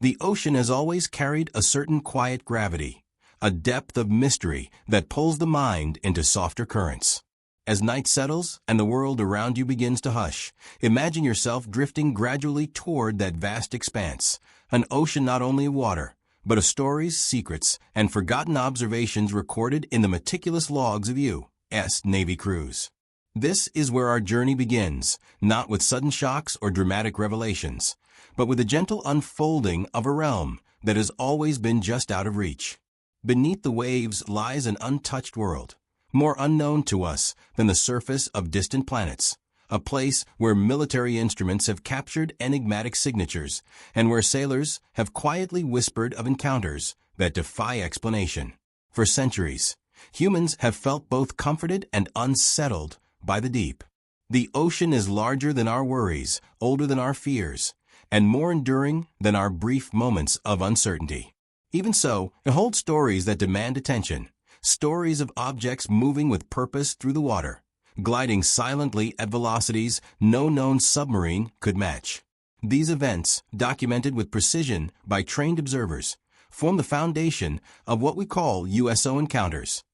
The ocean has always carried a certain quiet gravity, a depth of mystery that pulls the mind into softer currents. As night settles and the world around you begins to hush, imagine yourself drifting gradually toward that vast expanse, an ocean not only of water, but of stories, secrets, and forgotten observations recorded in the meticulous logs of U.S. Navy crews. This is where our journey begins, not with sudden shocks or dramatic revelations, but with a gentle unfolding of a realm that has always been just out of reach. Beneath the waves lies an untouched world, more unknown to us than the surface of distant planets, a place where military instruments have captured enigmatic signatures and where sailors have quietly whispered of encounters that defy explanation. For centuries, humans have felt both comforted and unsettled by the deep. The ocean is larger than our worries, older than our fears, and more enduring than our brief moments of uncertainty. Even so, it holds stories that demand attention, stories of objects moving with purpose through the water, gliding silently at velocities no known submarine could match. These events, documented with precision by trained observers, form the foundation of what we call USO Encounters,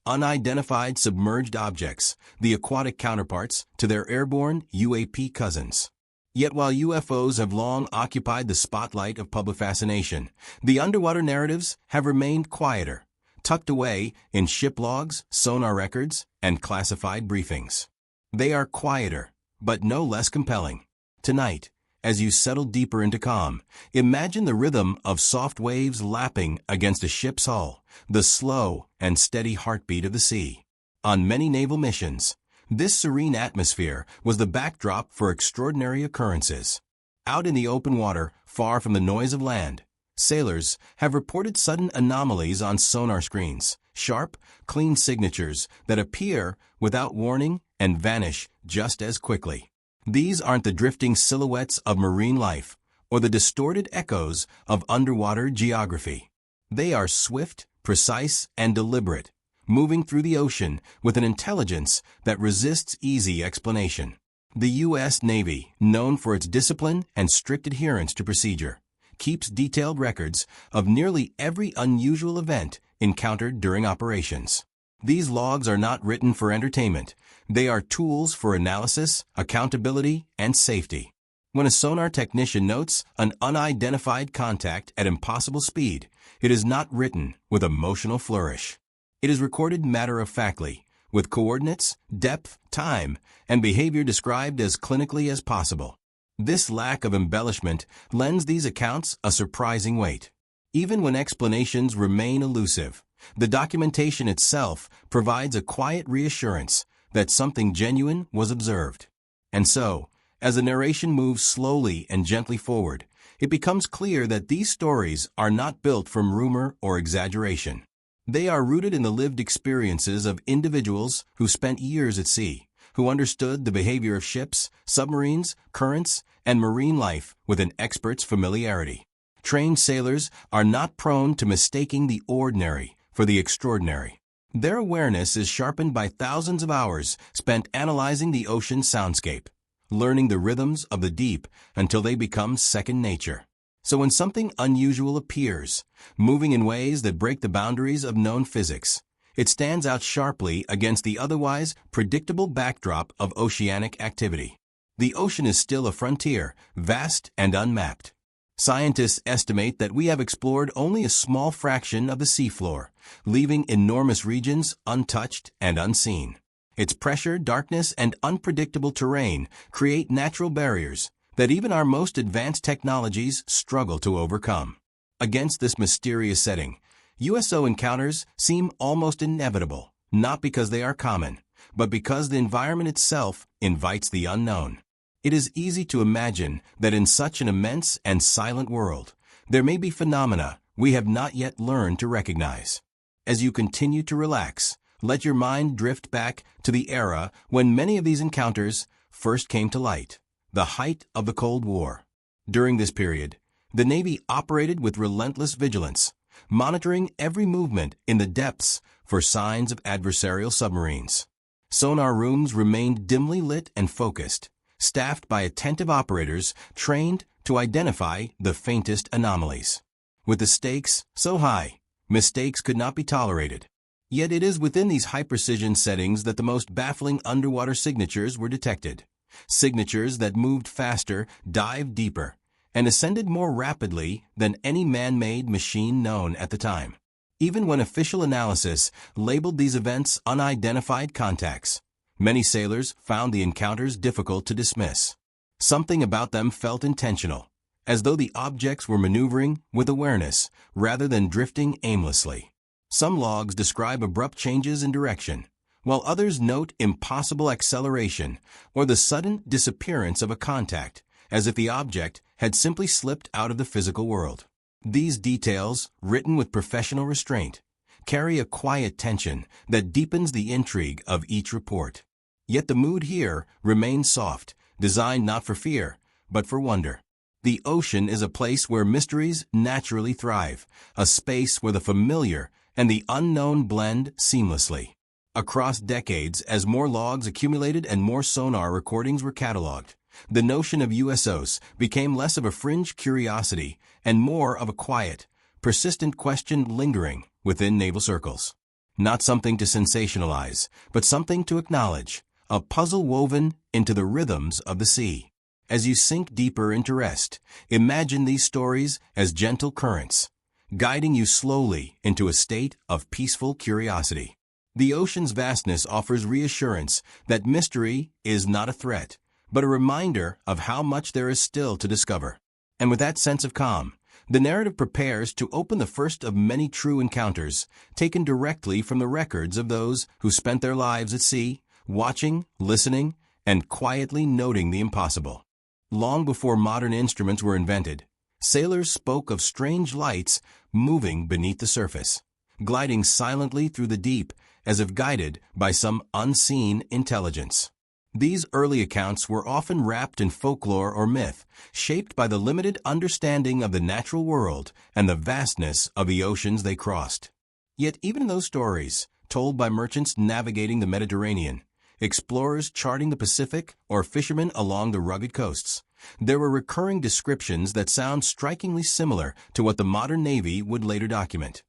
unidentified submerged objects, the aquatic counterparts to their airborne UAP cousins. Yet while UFOs have long occupied the spotlight of public fascination, the underwater narratives have remained quieter, tucked away in ship logs, sonar records, and classified briefings. They are quieter, but no less compelling. Tonight, as you settle deeper into calm, imagine the rhythm of soft waves lapping against a ship's hull, the slow and steady heartbeat of the sea. On many naval missions, this serene atmosphere was the backdrop for extraordinary occurrences. Out in the open water, far from the noise of land, sailors have reported sudden anomalies on sonar screens, sharp, clean signatures that appear without warning and vanish just as quickly. These aren't the drifting silhouettes of marine life or the distorted echoes of underwater geography. They are swift, precise, and deliberate, moving through the ocean with an intelligence that resists easy explanation. The U.S. Navy, known for its discipline and strict adherence to procedure, keeps detailed records of nearly every unusual event encountered during operations. These logs are not written for entertainment. They are tools for analysis, accountability, and safety. When a sonar technician notes an unidentified contact at impossible speed, it is not written with emotional flourish. It is recorded matter-of-factly, with coordinates, depth, time, and behavior described as clinically as possible. This lack of embellishment lends these accounts a surprising weight. Even when explanations remain elusive, the documentation itself provides a quiet reassurance that something genuine was observed. And so, as the narration moves slowly and gently forward, it becomes clear that these stories are not built from rumor or exaggeration. They are rooted in the lived experiences of individuals who spent years at sea, who understood the behavior of ships, submarines, currents, and marine life with an expert's familiarity. Trained sailors are not prone to mistaking the ordinary for the extraordinary. Their awareness is sharpened by thousands of hours spent analyzing the ocean's soundscape, learning the rhythms of the deep until they become second nature. So when something unusual appears, moving in ways that break the boundaries of known physics, it stands out sharply against the otherwise predictable backdrop of oceanic activity. The ocean is still a frontier, vast and unmapped. Scientists estimate that we have explored only a small fraction of the seafloor, leaving enormous regions untouched and unseen. Its pressure, darkness, and unpredictable terrain create natural barriers that even our most advanced technologies struggle to overcome. Against this mysterious setting, USO encounters seem almost inevitable, not because they are common, but because the environment itself invites the unknown. It is easy to imagine that in such an immense and silent world, there may be phenomena we have not yet learned to recognize. As you continue to relax, let your mind drift back to the era when many of these encounters first came to light, the height of the Cold War. During this period, the Navy operated with relentless vigilance, monitoring every movement in the depths for signs of adversarial submarines. Sonar rooms remained dimly lit and focused, staffed by attentive operators trained to identify the faintest anomalies. With the stakes so high, mistakes could not be tolerated. Yet it is within these high-precision settings that the most baffling underwater signatures were detected. Signatures that moved faster, dived deeper, and ascended more rapidly than any man-made machine known at the time. Even when official analysis labeled these events unidentified contacts, many sailors found the encounters difficult to dismiss. Something about them felt intentional, as though the objects were maneuvering with awareness rather than drifting aimlessly. Some logs describe abrupt changes in direction, while others note impossible acceleration or the sudden disappearance of a contact, as if the object had simply slipped out of the physical world. These details, written with professional restraint, carry a quiet tension that deepens the intrigue of each report. Yet the mood here remains soft, designed not for fear, but for wonder. The ocean is a place where mysteries naturally thrive, a space where the familiar and the unknown blend seamlessly. Across decades, as more logs accumulated and more sonar recordings were cataloged, the notion of USOs became less of a fringe curiosity and more of a quiet, persistent question lingering within naval circles. Not something to sensationalize, but something to acknowledge, a puzzle woven into the rhythms of the sea. As you sink deeper into rest, imagine these stories as gentle currents, guiding you slowly into a state of peaceful curiosity. The ocean's vastness offers reassurance that mystery is not a threat, but a reminder of how much there is still to discover. And with that sense of calm, the narrative prepares to open the first of many true encounters, taken directly from the records of those who spent their lives at sea, watching, listening, and quietly noting the impossible. Long before modern instruments were invented, sailors spoke of strange lights moving beneath the surface, gliding silently through the deep as if guided by some unseen intelligence. These early accounts were often wrapped in folklore or myth, shaped by the limited understanding of the natural world and the vastness of the oceans they crossed. Yet even in those stories, told by merchants navigating the Mediterranean, explorers charting the Pacific, or fishermen along the rugged coasts, there were recurring descriptions that sound strikingly similar to what the modern Navy would later document.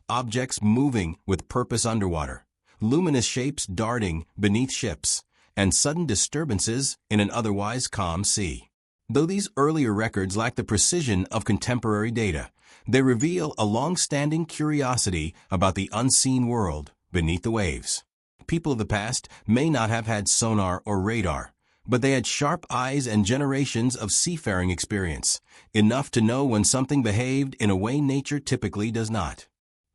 Objects moving with purpose underwater, luminous shapes darting beneath ships, and sudden disturbances in an otherwise calm sea. Though these earlier records lack the precision of contemporary data, they reveal a long-standing curiosity about the unseen world beneath the waves. People of the past may not have had sonar or radar, but they had sharp eyes and generations of seafaring experience, enough to know when something behaved in a way nature typically does not.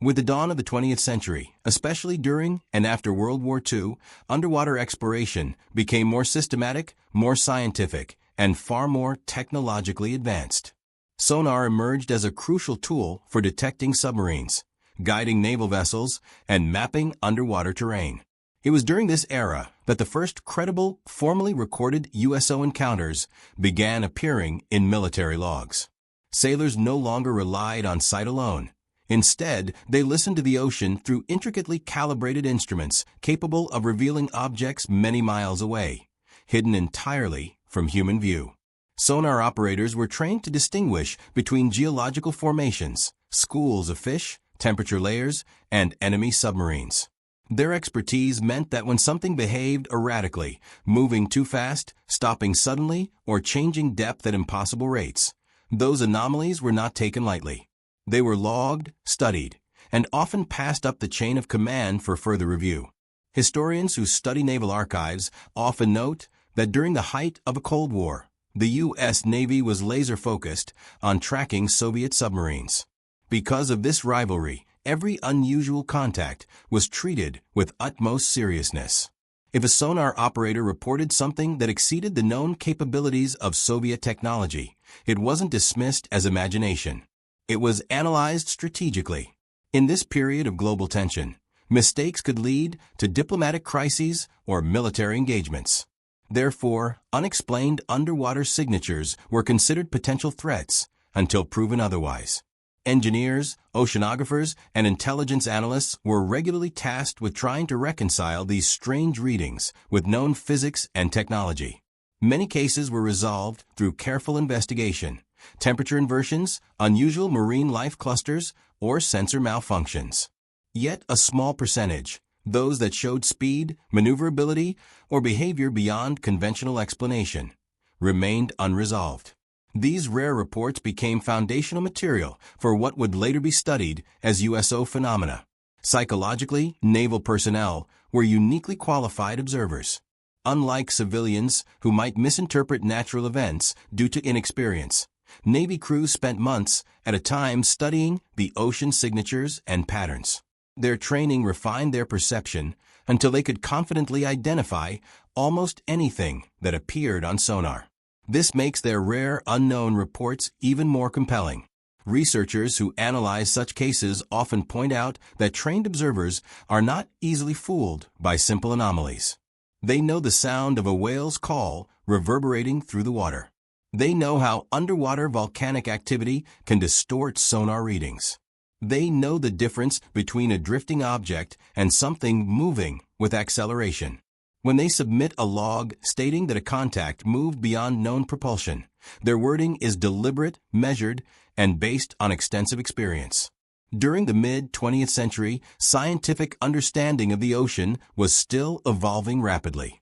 With the dawn of the 20th century, especially during and after World War II, underwater exploration became more systematic, more scientific, and far more technologically advanced. Sonar emerged as a crucial tool for detecting submarines, guiding naval vessels, and mapping underwater terrain. It was during this era that the first credible, formally recorded USO encounters began appearing in military logs. Sailors no longer relied on sight alone. Instead, they listened to the ocean through intricately calibrated instruments capable of revealing objects many miles away, hidden entirely from human view. Sonar operators were trained to distinguish between geological formations, schools of fish, temperature layers, and enemy submarines. Their expertise meant that when something behaved erratically, moving too fast, stopping suddenly, or changing depth at impossible rates, those anomalies were not taken lightly. They were logged, studied, and often passed up the chain of command for further review. Historians who study naval archives often note that during the height of a Cold War, the U.S. Navy was laser-focused on tracking Soviet submarines. Because of this rivalry, every unusual contact was treated with utmost seriousness. If a sonar operator reported something that exceeded the known capabilities of Soviet technology, it wasn't dismissed as imagination. It was analyzed strategically. In this period of global tension, mistakes could lead to diplomatic crises or military engagements. Therefore, unexplained underwater signatures were considered potential threats until proven otherwise. Engineers, oceanographers, and intelligence analysts were regularly tasked with trying to reconcile these strange readings with known physics and technology. Many cases were resolved through careful investigation, temperature inversions, unusual marine life clusters, or sensor malfunctions. Yet a small percentage, those that showed speed, maneuverability, or behavior beyond conventional explanation, remained unresolved. These rare reports became foundational material for what would later be studied as USO phenomena. Psychologically, naval personnel were uniquely qualified observers. Unlike civilians who might misinterpret natural events due to inexperience, Navy crews spent months at a time studying the ocean signatures and patterns. Their training refined their perception until they could confidently identify almost anything that appeared on sonar. This makes their rare unknown reports even more compelling. Researchers who analyze such cases often point out that trained observers are not easily fooled by simple anomalies. They know the sound of a whale's call reverberating through the water. They know how underwater volcanic activity can distort sonar readings. They know the difference between a drifting object and something moving with acceleration. When they submit a log stating that a contact moved beyond known propulsion, their wording is deliberate, measured, and based on extensive experience. During the mid-20th century, scientific understanding of the ocean was still evolving rapidly.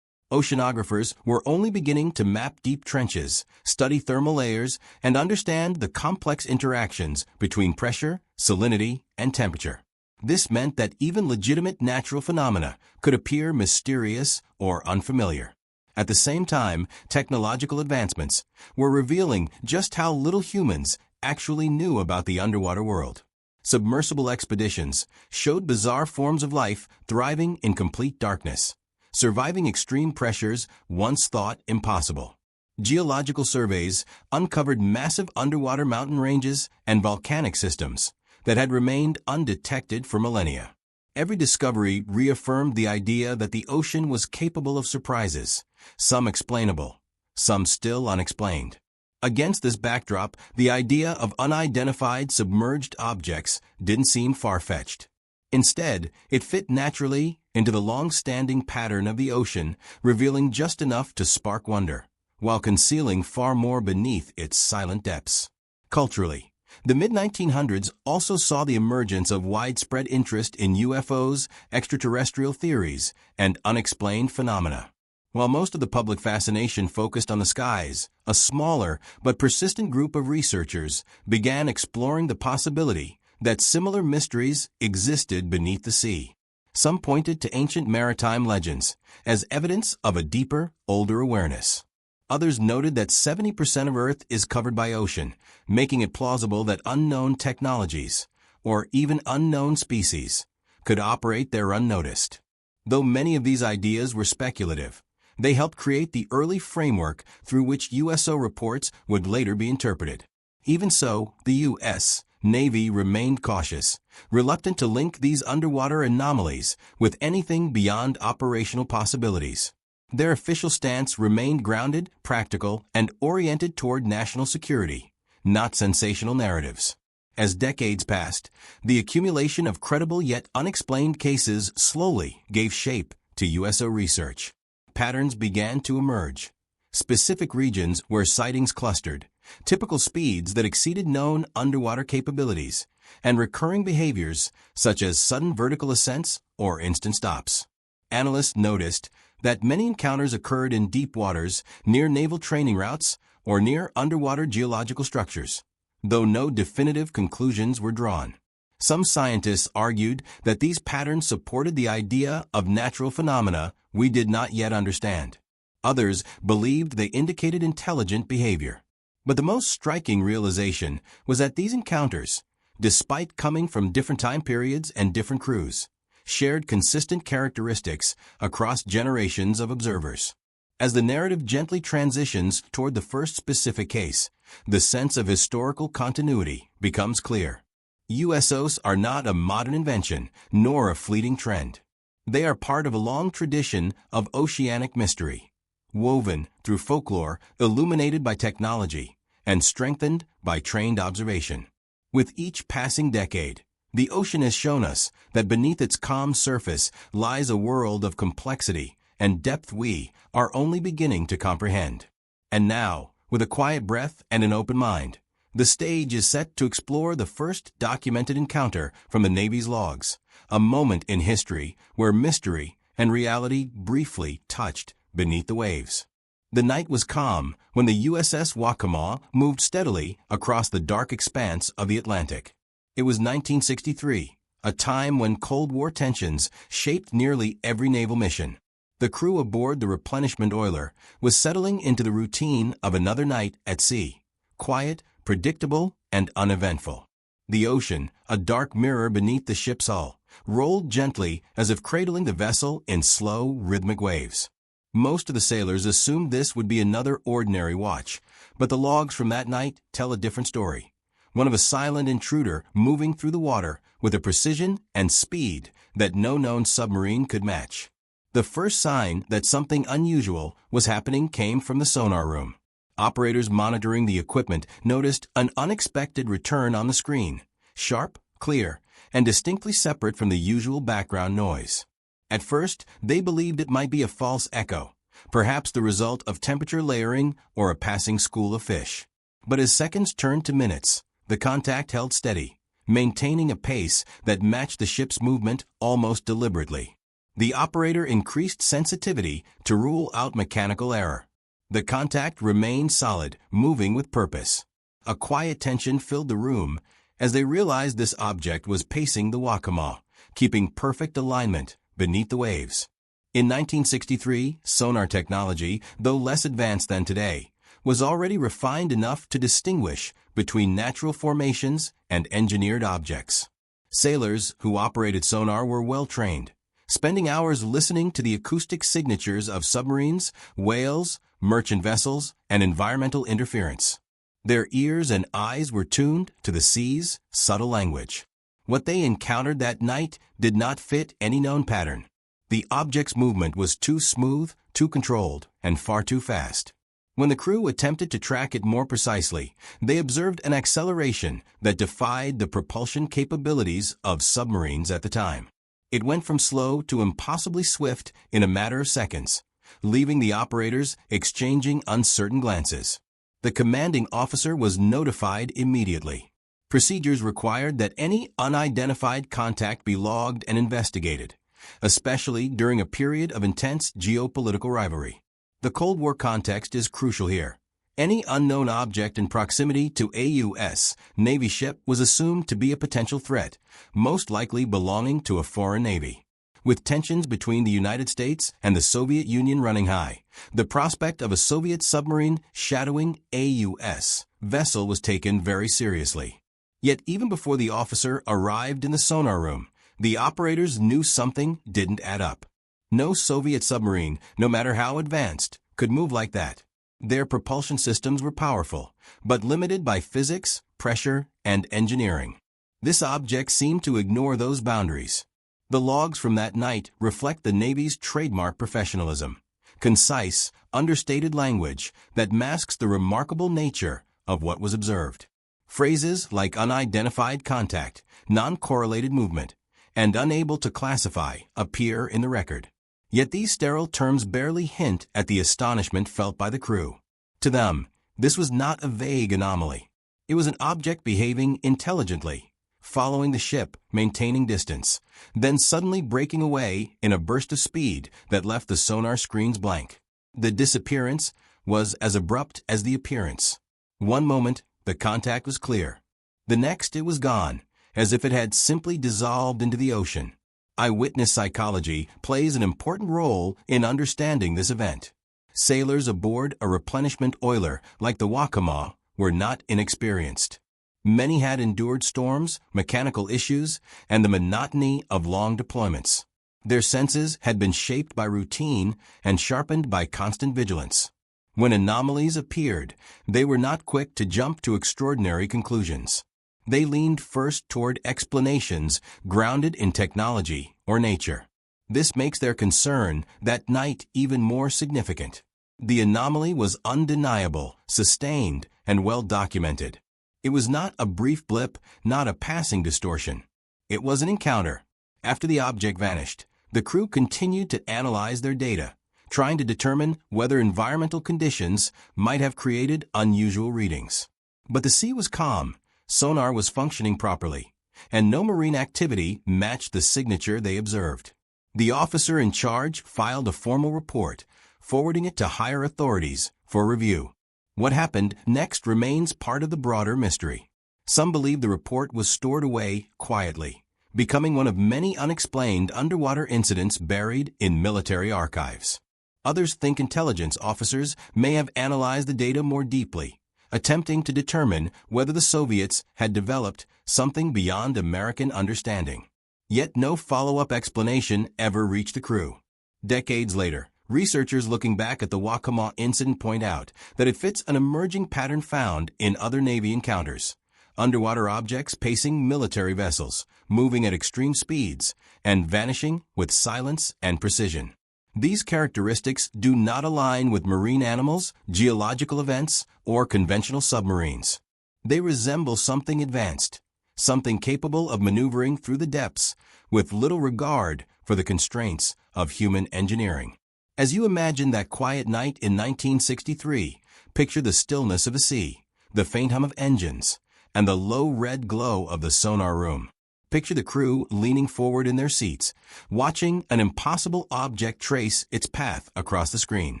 Oceanographers were only beginning to map deep trenches, study thermal layers, and understand the complex interactions between pressure, salinity, and temperature. This meant that even legitimate natural phenomena could appear mysterious or unfamiliar. At the same time, technological advancements were revealing just how little humans actually knew about the underwater world. Submersible expeditions showed bizarre forms of life thriving in complete darkness, surviving extreme pressures once thought impossible. Geological surveys uncovered massive underwater mountain ranges and volcanic systems that had remained undetected for millennia. Every discovery reaffirmed the idea that the ocean was capable of surprises, some explainable, some still unexplained. Against this backdrop, the idea of unidentified submerged objects didn't seem far-fetched. Instead, it fit naturally into the long-standing pattern of the ocean, revealing just enough to spark wonder, while concealing far more beneath its silent depths. Culturally, the mid-1900s also saw the emergence of widespread interest in UFOs, extraterrestrial theories, and unexplained phenomena. While most of the public fascination focused on the skies, a smaller but persistent group of researchers began exploring the possibility that similar mysteries existed beneath the sea. Some pointed to ancient maritime legends as evidence of a deeper, older awareness. Others noted that 70% of Earth is covered by ocean, making it plausible that unknown technologies, or even unknown species, could operate there unnoticed. Though many of these ideas were speculative, they helped create the early framework through which USO reports would later be interpreted. Even so, the U.S. Navy remained cautious, reluctant to link these underwater anomalies with anything beyond operational possibilities. Their official stance remained grounded, practical, and oriented toward national security, not sensational narratives. As decades passed, the accumulation of credible yet unexplained cases slowly gave shape to USO research. Patterns began to emerge. Specific regions where sightings clustered, typical speeds that exceeded known underwater capabilities, and recurring behaviors such as sudden vertical ascents or instant stops. Analysts noticed that many encounters occurred in deep waters, near naval training routes, or near underwater geological structures, though no definitive conclusions were drawn. Some scientists argued that these patterns supported the idea of natural phenomena we did not yet understand. Others believed they indicated intelligent behavior. But the most striking realization was that these encounters, despite coming from different time periods and different crews, shared consistent characteristics across generations of observers. As the narrative gently transitions toward the first specific case, the sense of historical continuity becomes clear. USOs are not a modern invention, nor a fleeting trend. They are part of a long tradition of oceanic mystery, woven through folklore, illuminated by technology, and strengthened by trained observation. With each passing decade, the ocean has shown us that beneath its calm surface lies a world of complexity and depth we are only beginning to comprehend. And now, With a quiet breath and an open mind, the stage is set to explore the first documented encounter from the Navy's logs, a moment in history where mystery and reality briefly touched beneath the waves. The night was calm when the USS Waccamaw moved steadily across the dark expanse of the Atlantic. It was 1963, a time when Cold War tensions shaped nearly every naval mission. The crew aboard the replenishment oiler was settling into the routine of another night at sea, quiet, predictable, and uneventful. The ocean, a dark mirror beneath the ship's hull, rolled gently as if cradling the vessel in slow, rhythmic waves. Most of the sailors assumed this would be another ordinary watch, but the logs from that night tell a different story. One of a silent intruder moving through the water with a precision and speed that no known submarine could match. The first sign that something unusual was happening came from the sonar room. Operators monitoring the equipment noticed an unexpected return on the screen, sharp, clear, and distinctly separate from the usual background noise. At first, they believed it might be a false echo, perhaps the result of temperature layering or a passing school of fish. But as seconds turned to minutes, the contact held steady, maintaining a pace that matched the ship's movement almost deliberately. The operator increased sensitivity to rule out mechanical error. The contact remained solid, moving with purpose. A quiet tension filled the room as they realized this object was pacing the Waccamaw, keeping perfect alignment beneath the waves. In 1963, sonar technology, though less advanced than today, was already refined enough to distinguish between natural formations and engineered objects. Sailors who operated sonar were well trained, spending hours listening to the acoustic signatures of submarines, whales, merchant vessels, and environmental interference. Their ears and eyes were tuned to the sea's subtle language. What they encountered that night did not fit any known pattern. The object's movement was too smooth, too controlled, and far too fast. When the crew attempted to track it more precisely, they observed an acceleration that defied the propulsion capabilities of submarines at the time. It went from slow to impossibly swift in a matter of seconds, leaving the operators exchanging uncertain glances. The commanding officer was notified immediately. Procedures required that any unidentified contact be logged and investigated, especially during a period of intense geopolitical rivalry. The Cold War context is crucial here. Any unknown object in proximity to a U.S. Navy ship was assumed to be a potential threat, most likely belonging to a foreign navy. With tensions between the United States and the Soviet Union running high, the prospect of a Soviet submarine shadowing a U.S. vessel was taken very seriously. Yet even before the officer arrived in the sonar room, the operators knew something didn't add up. No Soviet submarine, no matter how advanced, could move like that. Their propulsion systems were powerful, but limited by physics, pressure, and engineering. This object seemed to ignore those boundaries. The logs from that night reflect the Navy's trademark professionalism, concise, understated language that masks the remarkable nature of what was observed. Phrases like unidentified contact, non-correlated movement, and unable to classify appear in the record. Yet these sterile terms barely hint at the astonishment felt by the crew. To them, this was not a vague anomaly. It was an object behaving intelligently, following the ship, maintaining distance, then suddenly breaking away in a burst of speed that left the sonar screens blank. The disappearance was as abrupt as the appearance. One moment, the contact was clear. The next, it was gone, as if it had simply dissolved into the ocean. Eyewitness psychology plays an important role in understanding this event. Sailors aboard a replenishment oiler like the Waccamaw were not inexperienced. Many had endured storms, mechanical issues, and the monotony of long deployments. Their senses had been shaped by routine and sharpened by constant vigilance. When anomalies appeared, they were not quick to jump to extraordinary conclusions. They leaned first toward explanations grounded in technology or nature. This makes their concern that night even more significant. The anomaly was undeniable, sustained, and well documented. It was not a brief blip, not a passing distortion. It was an encounter. After the object vanished, the crew continued to analyze their data, trying to determine whether environmental conditions might have created unusual readings. But the sea was calm, sonar was functioning properly, and no marine activity matched the signature they observed. The officer in charge filed a formal report, forwarding it to higher authorities for review. What happened next remains part of the broader mystery. Some believe the report was stored away quietly, becoming one of many unexplained underwater incidents buried in military archives. Others think intelligence officers may have analyzed the data more deeply, attempting to determine whether the Soviets had developed something beyond American understanding. Yet no follow-up explanation ever reached the crew. Decades later, researchers looking back at the Waccamaw incident point out that it fits an emerging pattern found in other Navy encounters. Underwater objects pacing military vessels, moving at extreme speeds, and vanishing with silence and precision. These characteristics do not align with marine animals, geological events, or conventional submarines. They resemble something advanced, something capable of maneuvering through the depths with little regard for the constraints of human engineering. As you imagine that quiet night in 1963, picture the stillness of the sea, the faint hum of engines, and the low red glow of the sonar room. Picture the crew leaning forward in their seats, watching an impossible object trace its path across the screen.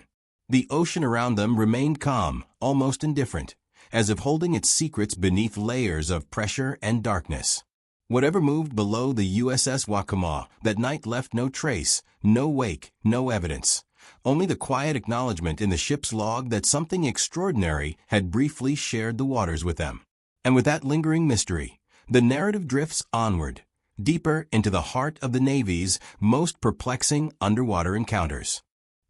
The ocean around them remained calm, almost indifferent, as if holding its secrets beneath layers of pressure and darkness. Whatever moved below the USS Waccamaw that night left no trace, no wake, no evidence. Only the quiet acknowledgement in the ship's log that something extraordinary had briefly shared the waters with them. And with that lingering mystery, the narrative drifts onward, deeper into the heart of the Navy's most perplexing underwater encounters.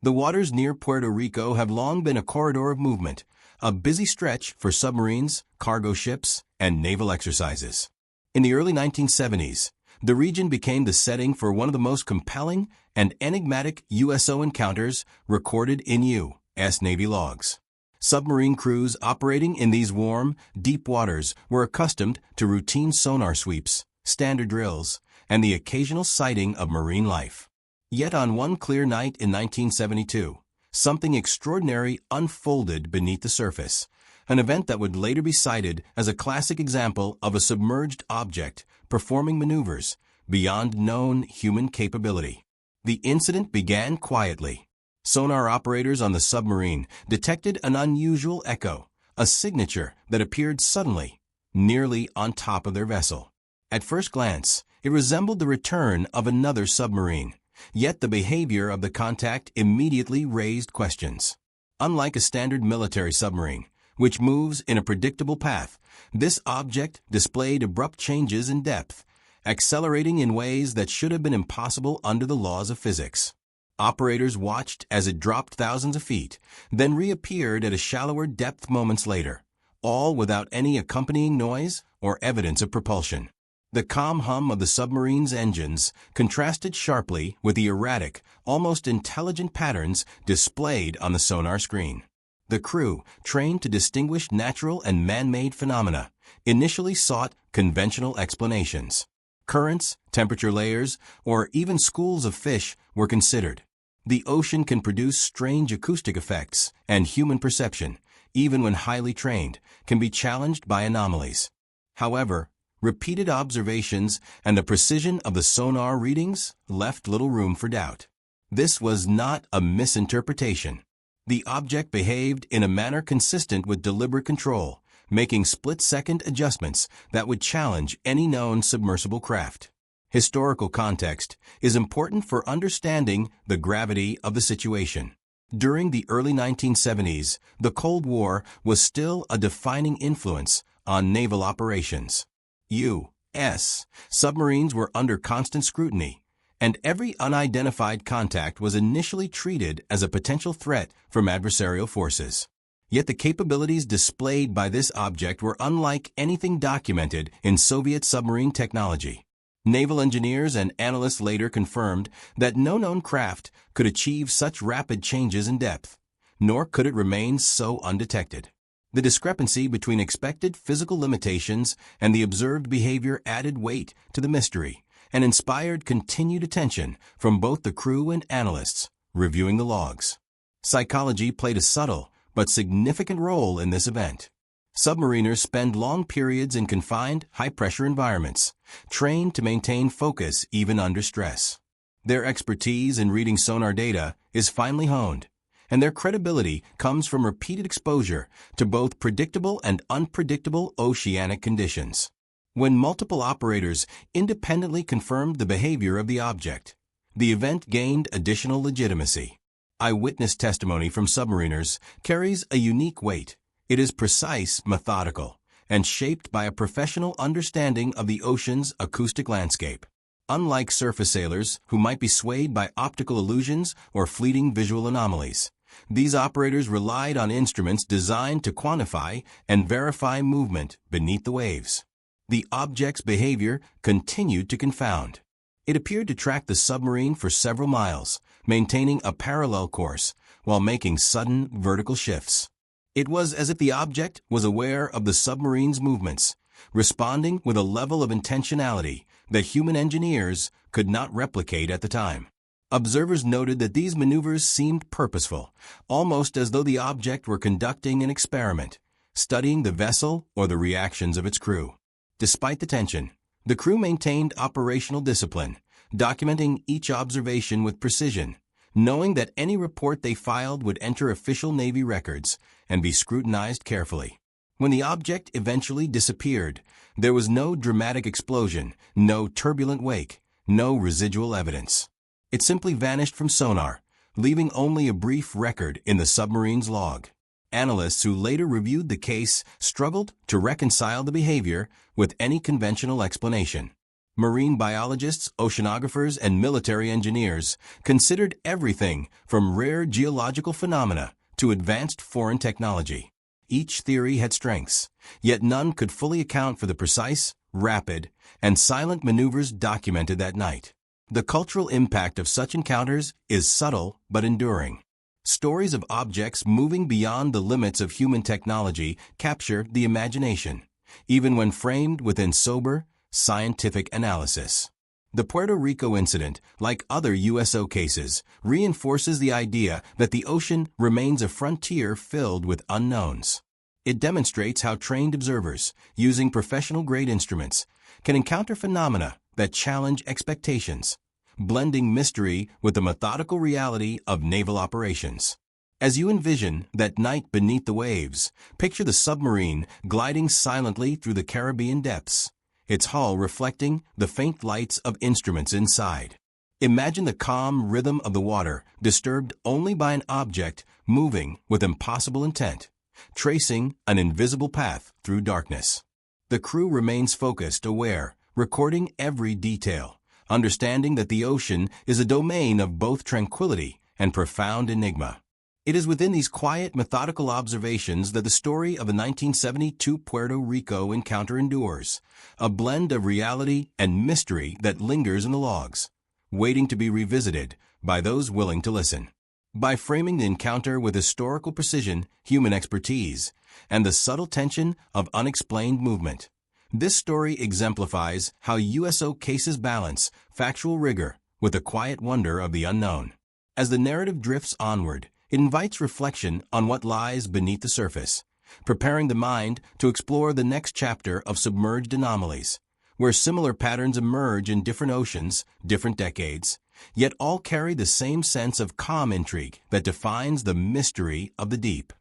The waters near Puerto Rico have long been a corridor of movement, a busy stretch for submarines, cargo ships, and naval exercises. In the early 1970s, the region became the setting for one of the most compelling and enigmatic USO encounters recorded in U.S. Navy logs. Submarine crews operating in these warm, deep waters were accustomed to routine sonar sweeps, standard drills, and the occasional sighting of marine life. Yet on one clear night in 1972, something extraordinary unfolded beneath the surface, an event that would later be cited as a classic example of a submerged object performing maneuvers beyond known human capability. The incident began quietly. Sonar operators on the submarine detected an unusual echo, a signature that appeared suddenly, nearly on top of their vessel. At first glance, it resembled the return of another submarine, yet the behavior of the contact immediately raised questions. Unlike a standard military submarine, which moves in a predictable path, this object displayed abrupt changes in depth, accelerating in ways that should have been impossible under the laws of physics. Operators watched as it dropped thousands of feet, then reappeared at a shallower depth moments later, all without any accompanying noise or evidence of propulsion. The calm hum of the submarine's engines contrasted sharply with the erratic, almost intelligent patterns displayed on the sonar screen. The crew, trained to distinguish natural and man-made phenomena, initially sought conventional explanations. Currents, temperature layers, or even schools of fish were considered. The ocean can produce strange acoustic effects, and human perception, even when highly trained, can be challenged by anomalies. However, repeated observations and the precision of the sonar readings left little room for doubt. This was not a misinterpretation. The object behaved in a manner consistent with deliberate control, making split-second adjustments that would challenge any known submersible craft. Historical context is important for understanding the gravity of the situation. During the early 1970s, the Cold War was still a defining influence on naval operations. U.S. submarines were under constant scrutiny, and every unidentified contact was initially treated as a potential threat from adversarial forces. Yet the capabilities displayed by this object were unlike anything documented in Soviet submarine technology. Naval engineers and analysts later confirmed that no known craft could achieve such rapid changes in depth, nor could it remain so undetected. The discrepancy between expected physical limitations and the observed behavior added weight to the mystery and inspired continued attention from both the crew and analysts, reviewing the logs. Psychology played a subtle but significant role in this event. Submariners spend long periods in confined, high-pressure environments, trained to maintain focus even under stress. Their expertise in reading sonar data is finely honed, and their credibility comes from repeated exposure to both predictable and unpredictable oceanic conditions. When multiple operators independently confirmed the behavior of the object, the event gained additional legitimacy. Eyewitness testimony from submariners carries a unique weight. It is precise, methodical, and shaped by a professional understanding of the ocean's acoustic landscape. Unlike surface sailors who might be swayed by optical illusions or fleeting visual anomalies, these operators relied on instruments designed to quantify and verify movement beneath the waves. The object's behavior continued to confound. It appeared to track the submarine for several miles, maintaining a parallel course while making sudden vertical shifts. It was as if the object was aware of the submarine's movements, responding with a level of intentionality that human engineers could not replicate at the time. Observers noted that these maneuvers seemed purposeful, almost as though the object were conducting an experiment, studying the vessel or the reactions of its crew. Despite the tension, the crew maintained operational discipline, documenting each observation with precision, knowing that any report they filed would enter official Navy records and be scrutinized carefully. When the object eventually disappeared, there was no dramatic explosion, no turbulent wake, no residual evidence. It simply vanished from sonar, leaving only a brief record in the submarine's log. Analysts who later reviewed the case struggled to reconcile the behavior with any conventional explanation. Marine biologists, oceanographers, and military engineers considered everything from rare geological phenomena to advanced foreign technology. Each theory had strengths, yet none could fully account for the precise, rapid, and silent maneuvers documented that night. The cultural impact of such encounters is subtle but enduring. Stories of objects moving beyond the limits of human technology capture the imagination, even when framed within sober, scientific analysis. The Puerto Rico incident, like other USO cases, reinforces the idea that the ocean remains a frontier filled with unknowns. It demonstrates how trained observers, using professional-grade instruments, can encounter phenomena that challenge expectations, blending mystery with the methodical reality of naval operations. As you envision that night beneath the waves, picture the submarine gliding silently through the Caribbean depths, its hull reflecting the faint lights of instruments inside. Imagine the calm rhythm of the water, disturbed only by an object moving with impossible intent, tracing an invisible path through darkness. The crew remains focused, aware, recording every detail, understanding that the ocean is a domain of both tranquility and profound enigma. It is within these quiet, methodical observations that the story of the 1972 Puerto Rico encounter endures, a blend of reality and mystery that lingers in the logs, waiting to be revisited by those willing to listen. By framing the encounter with historical precision, human expertise, and the subtle tension of unexplained movement, this story exemplifies how USO cases balance factual rigor with the quiet wonder of the unknown. As the narrative drifts onward, it invites reflection on what lies beneath the surface, preparing the mind to explore the next chapter of submerged anomalies, where similar patterns emerge in different oceans, different decades, yet all carry the same sense of calm intrigue that defines the mystery of the deep.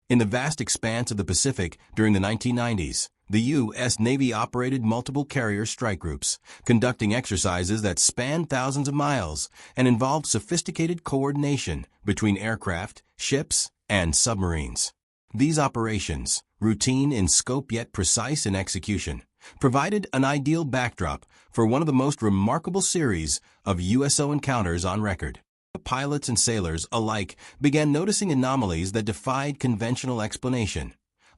In the vast expanse of the Pacific during the 1990s, the U.S. Navy operated multiple carrier strike groups, conducting exercises that spanned thousands of miles and involved sophisticated coordination between aircraft, ships, and submarines. These operations, routine in scope yet precise in execution, provided an ideal backdrop for one of the most remarkable series of USO encounters on record. Pilots and sailors alike began noticing anomalies that defied conventional explanation.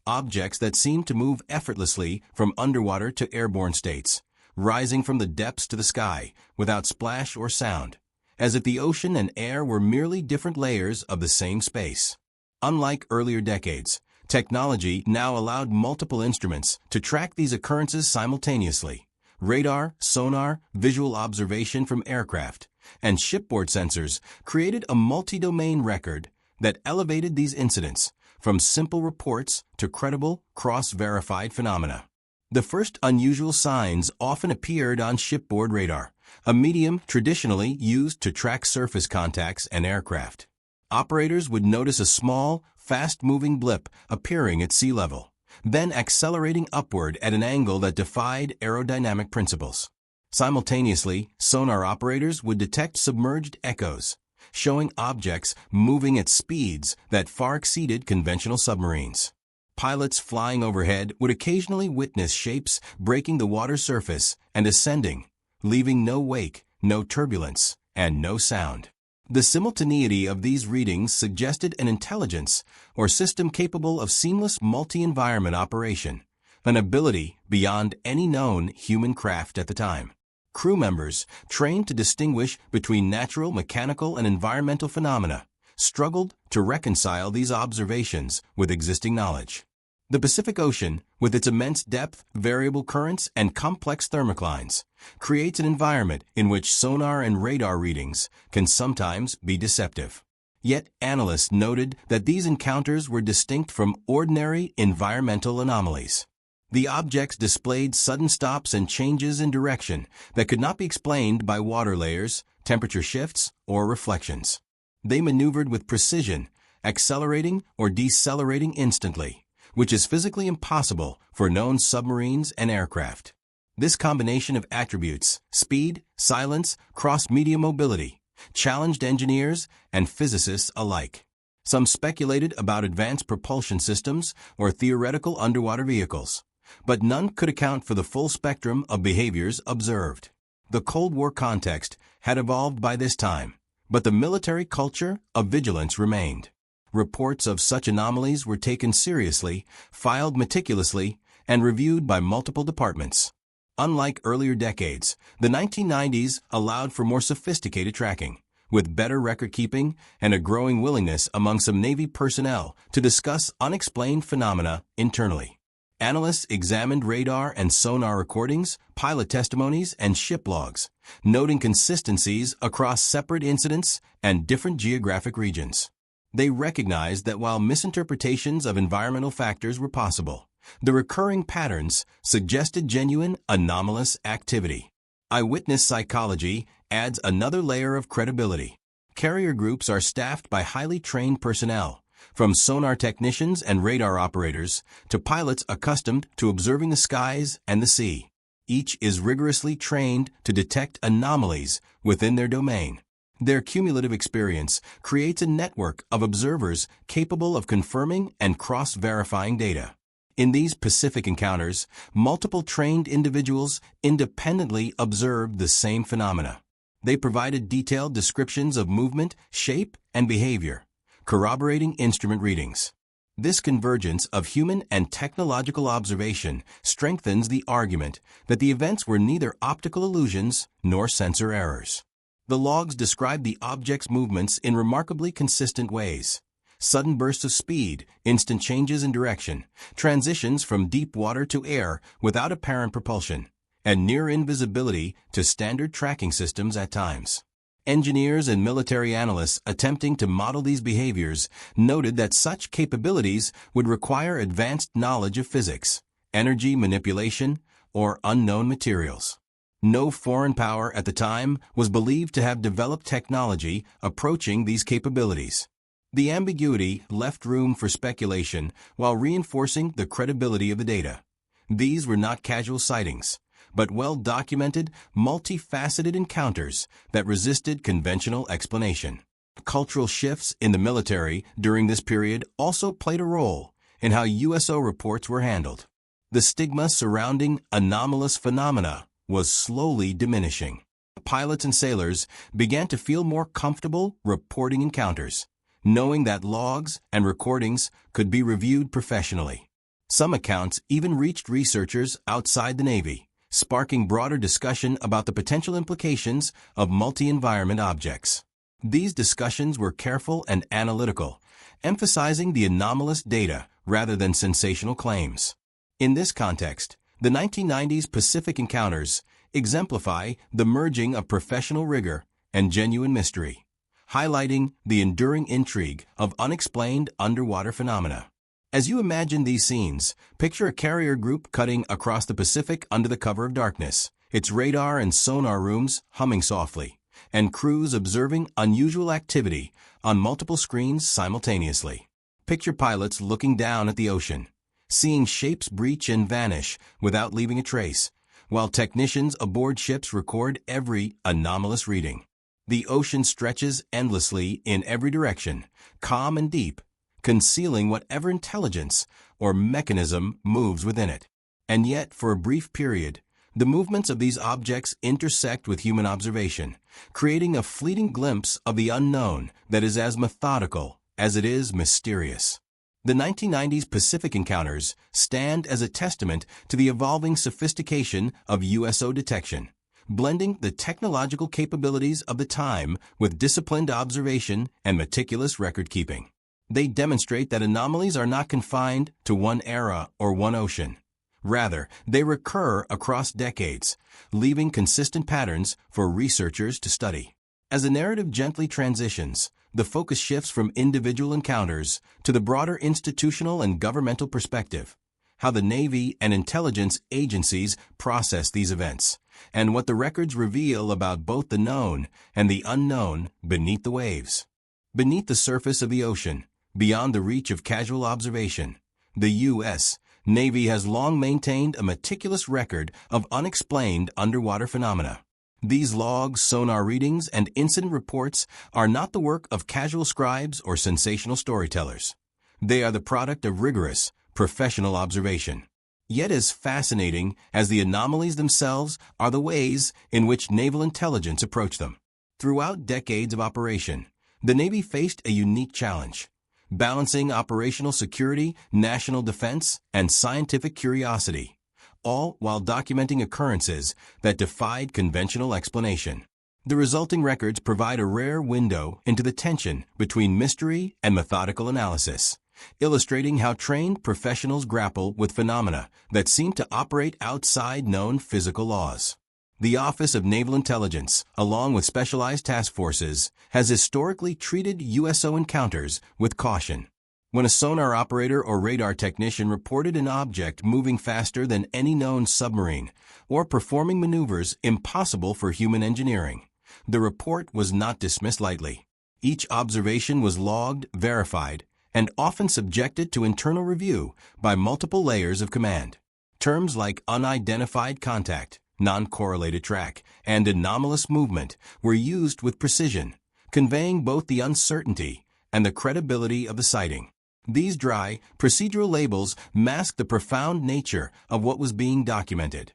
Objects that seemed to move effortlessly from underwater to airborne states, rising from the depths to the sky without splash or sound, as if the ocean and air were merely different layers of the same space. Unlike earlier decades, technology now allowed multiple instruments to track these occurrences simultaneously. Radar, sonar, visual observation from aircraft, and shipboard sensors created a multi-domain record that elevated these incidents from simple reports to credible, cross-verified phenomena. The first unusual signs often appeared on shipboard radar, a medium traditionally used to track surface contacts and aircraft. Operators would notice a small, fast-moving blip appearing at sea level, then accelerating upward at an angle that defied aerodynamic principles. Simultaneously, sonar operators would detect submerged echoes, showing objects moving at speeds that far exceeded conventional submarines. Pilots flying overhead would occasionally witness shapes breaking the water surface and ascending, leaving no wake, no turbulence, and no sound. The simultaneity of these readings suggested an intelligence or system capable of seamless multi-environment operation, an ability beyond any known human craft at the time. Crew members, trained to distinguish between natural, mechanical, and environmental phenomena, struggled to reconcile these observations with existing knowledge. The Pacific Ocean, with its immense depth, variable currents, and complex thermoclines, creates an environment in which sonar and radar readings can sometimes be deceptive. Yet analysts noted that these encounters were distinct from ordinary environmental anomalies. The objects displayed sudden stops and changes in direction that could not be explained by water layers, temperature shifts, or reflections. They maneuvered with precision, accelerating or decelerating instantly, which is physically impossible for known submarines and aircraft. This combination of attributes, speed, silence, cross-media mobility, challenged engineers and physicists alike. Some speculated about advanced propulsion systems or theoretical underwater vehicles, but none could account for the full spectrum of behaviors observed. The Cold War context had evolved by this time, but the military culture of vigilance remained. Reports of such anomalies were taken seriously, filed meticulously, and reviewed by multiple departments. Unlike earlier decades, the 1990s allowed for more sophisticated tracking, with better record-keeping and a growing willingness among some Navy personnel to discuss unexplained phenomena internally. Analysts examined radar and sonar recordings, pilot testimonies, and ship logs, noting consistencies across separate incidents and different geographic regions. They recognized that while misinterpretations of environmental factors were possible, the recurring patterns suggested genuine anomalous activity. Eyewitness psychology adds another layer of credibility. Carrier groups are staffed by highly trained personnel, from sonar technicians and radar operators to pilots accustomed to observing the skies and the sea. Each is rigorously trained to detect anomalies within their domain. Their cumulative experience creates a network of observers capable of confirming and cross-verifying data. In these Pacific encounters, multiple trained individuals independently observed the same phenomena. They provided detailed descriptions of movement, shape, and behavior, corroborating instrument readings. This convergence of human and technological observation strengthens the argument that the events were neither optical illusions nor sensor errors. The logs describe the object's movements in remarkably consistent ways. Sudden bursts of speed, instant changes in direction, transitions from deep water to air without apparent propulsion, and near invisibility to standard tracking systems at times. Engineers and military analysts attempting to model these behaviors noted that such capabilities would require advanced knowledge of physics, energy manipulation, or unknown materials. No foreign power at the time was believed to have developed technology approaching these capabilities. The ambiguity left room for speculation while reinforcing the credibility of the data. These were not casual sightings, but well-documented, multifaceted encounters that resisted conventional explanation. Cultural shifts in the military during this period also played a role in how USO reports were handled. The stigma surrounding anomalous phenomena was slowly diminishing. Pilots and sailors began to feel more comfortable reporting encounters, knowing that logs and recordings could be reviewed professionally. Some accounts even reached researchers outside the Navy, sparking broader discussion about the potential implications of multi-environment objects. These discussions were careful and analytical, emphasizing the anomalous data rather than sensational claims. In this context, the 1990s Pacific encounters exemplify the merging of professional rigor and genuine mystery, highlighting the enduring intrigue of unexplained underwater phenomena. As you imagine these scenes, picture a carrier group cutting across the Pacific under the cover of darkness, its radar and sonar rooms humming softly, and crews observing unusual activity on multiple screens simultaneously. Picture pilots looking down at the ocean, seeing shapes breach and vanish without leaving a trace, while technicians aboard ships record every anomalous reading. The ocean stretches endlessly in every direction, calm and deep, concealing whatever intelligence or mechanism moves within it. And yet, for a brief period, the movements of these objects intersect with human observation, creating a fleeting glimpse of the unknown that is as methodical as it is mysterious. The 1990s Pacific encounters stand as a testament to the evolving sophistication of USO detection, blending the technological capabilities of the time with disciplined observation and meticulous record-keeping. They demonstrate that anomalies are not confined to one era or one ocean. Rather, they recur across decades, leaving consistent patterns for researchers to study. As the narrative gently transitions, the focus shifts from individual encounters to the broader institutional and governmental perspective, how the Navy and intelligence agencies process these events, and what the records reveal about both the known and the unknown beneath the waves. Beneath the surface of the ocean, beyond the reach of casual observation, the U.S. Navy has long maintained a meticulous record of unexplained underwater phenomena. These logs, sonar readings, and incident reports are not the work of casual scribes or sensational storytellers. They are the product of rigorous, professional observation. Yet as fascinating as the anomalies themselves are the ways in which naval intelligence approach them. Throughout decades of operation, the Navy faced a unique challenge, balancing operational security, national defense, and scientific curiosity, all while documenting occurrences that defied conventional explanation. The resulting records provide a rare window into the tension between mystery and methodical analysis, illustrating how trained professionals grapple with phenomena that seem to operate outside known physical laws. The Office of Naval Intelligence, along with specialized task forces, has historically treated USO encounters with caution. When a sonar operator or radar technician reported an object moving faster than any known submarine or performing maneuvers impossible for human engineering, the report was not dismissed lightly. Each observation was logged, verified, and often subjected to internal review by multiple layers of command. Terms like unidentified contact, non-correlated track, and anomalous movement were used with precision, conveying both the uncertainty and the credibility of the sighting. These dry, procedural labels mask the profound nature of what was being documented.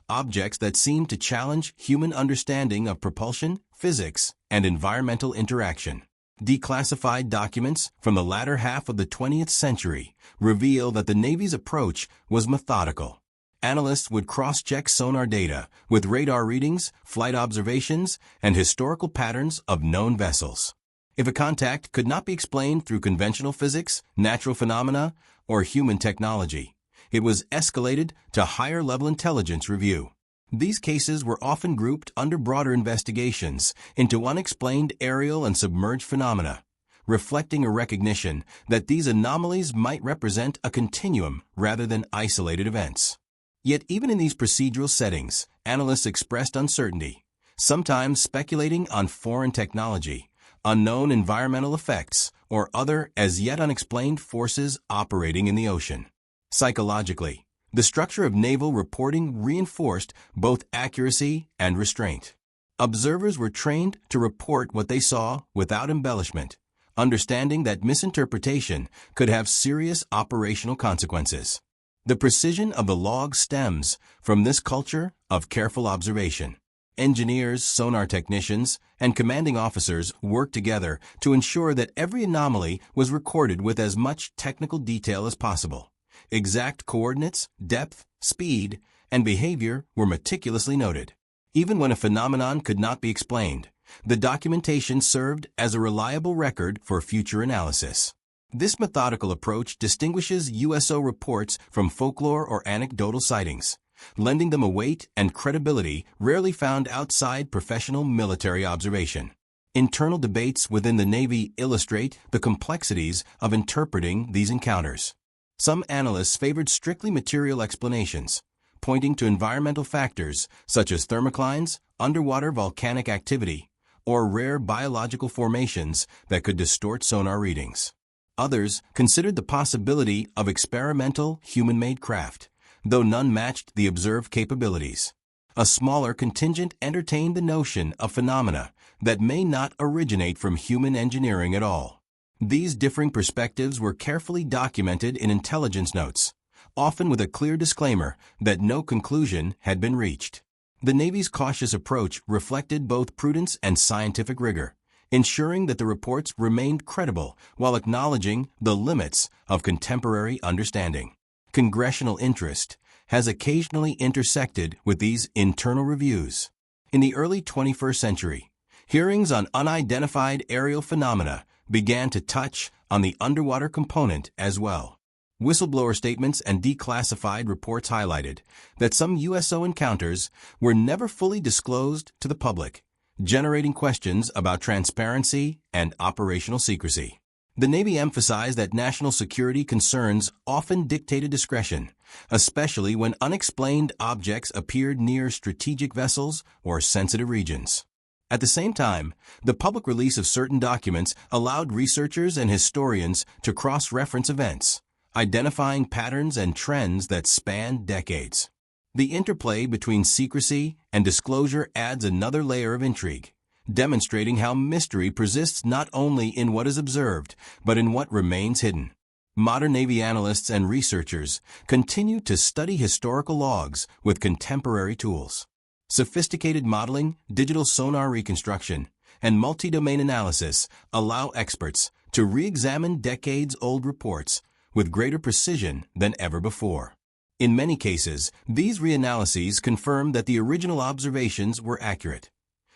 Objects that seemed to challenge human understanding of propulsion, physics, and environmental interaction. Declassified documents from the latter half of the 20th century reveal that the Navy's approach was methodical. Analysts would cross-check sonar data with radar readings, flight observations, and historical patterns of known vessels. If a contact could not be explained through conventional physics, natural phenomena, or human technology, it was escalated to higher-level intelligence review. These cases were often grouped under broader investigations into unexplained aerial and submerged phenomena, reflecting a recognition that these anomalies might represent a continuum rather than isolated events. Yet even in these procedural settings, analysts expressed uncertainty, sometimes speculating on foreign technology, unknown environmental effects, or other as yet unexplained forces operating in the ocean. Psychologically, the structure of naval reporting reinforced both accuracy and restraint. Observers were trained to report what they saw without embellishment, understanding that misinterpretation could have serious operational consequences. The precision of the log stems from this culture of careful observation. Engineers, sonar technicians, and commanding officers worked together to ensure that every anomaly was recorded with as much technical detail as possible. Exact coordinates, depth, speed, and behavior were meticulously noted. Even when a phenomenon could not be explained, the documentation served as a reliable record for future analysis. This methodical approach distinguishes USO reports from folklore or anecdotal sightings, lending them a weight and credibility rarely found outside professional military observation. Internal debates within the Navy illustrate the complexities of interpreting these encounters. Some analysts favored strictly material explanations, pointing to environmental factors such as thermoclines, underwater volcanic activity, or rare biological formations that could distort sonar readings. Others considered the possibility of experimental human-made craft, though none matched the observed capabilities. A smaller contingent entertained the notion of phenomena that may not originate from human engineering at all. These differing perspectives were carefully documented in intelligence notes, often with a clear disclaimer that no conclusion had been reached. The Navy's cautious approach reflected both prudence and scientific rigor, ensuring that the reports remained credible while acknowledging the limits of contemporary understanding. Congressional interest has occasionally intersected with these internal reviews. In the early 21st century, hearings on unidentified aerial phenomena began to touch on the underwater component as well. Whistleblower statements and declassified reports highlighted that some USO encounters were never fully disclosed to the public, generating questions about transparency and operational secrecy. The Navy emphasized that national security concerns often dictated discretion, especially when unexplained objects appeared near strategic vessels or sensitive regions. At the same time, the public release of certain documents allowed researchers and historians to cross-reference events, identifying patterns and trends that span decades. The interplay between secrecy and disclosure adds another layer of intrigue, demonstrating how mystery persists not only in what is observed, but in what remains hidden. Modern Navy analysts and researchers continue to study historical logs with contemporary tools. Sophisticated modeling, digital sonar reconstruction, and multi-domain analysis allow experts to re-examine decades-old reports with greater precision than ever before. In many cases, these reanalyses confirm that the original observations were accurate.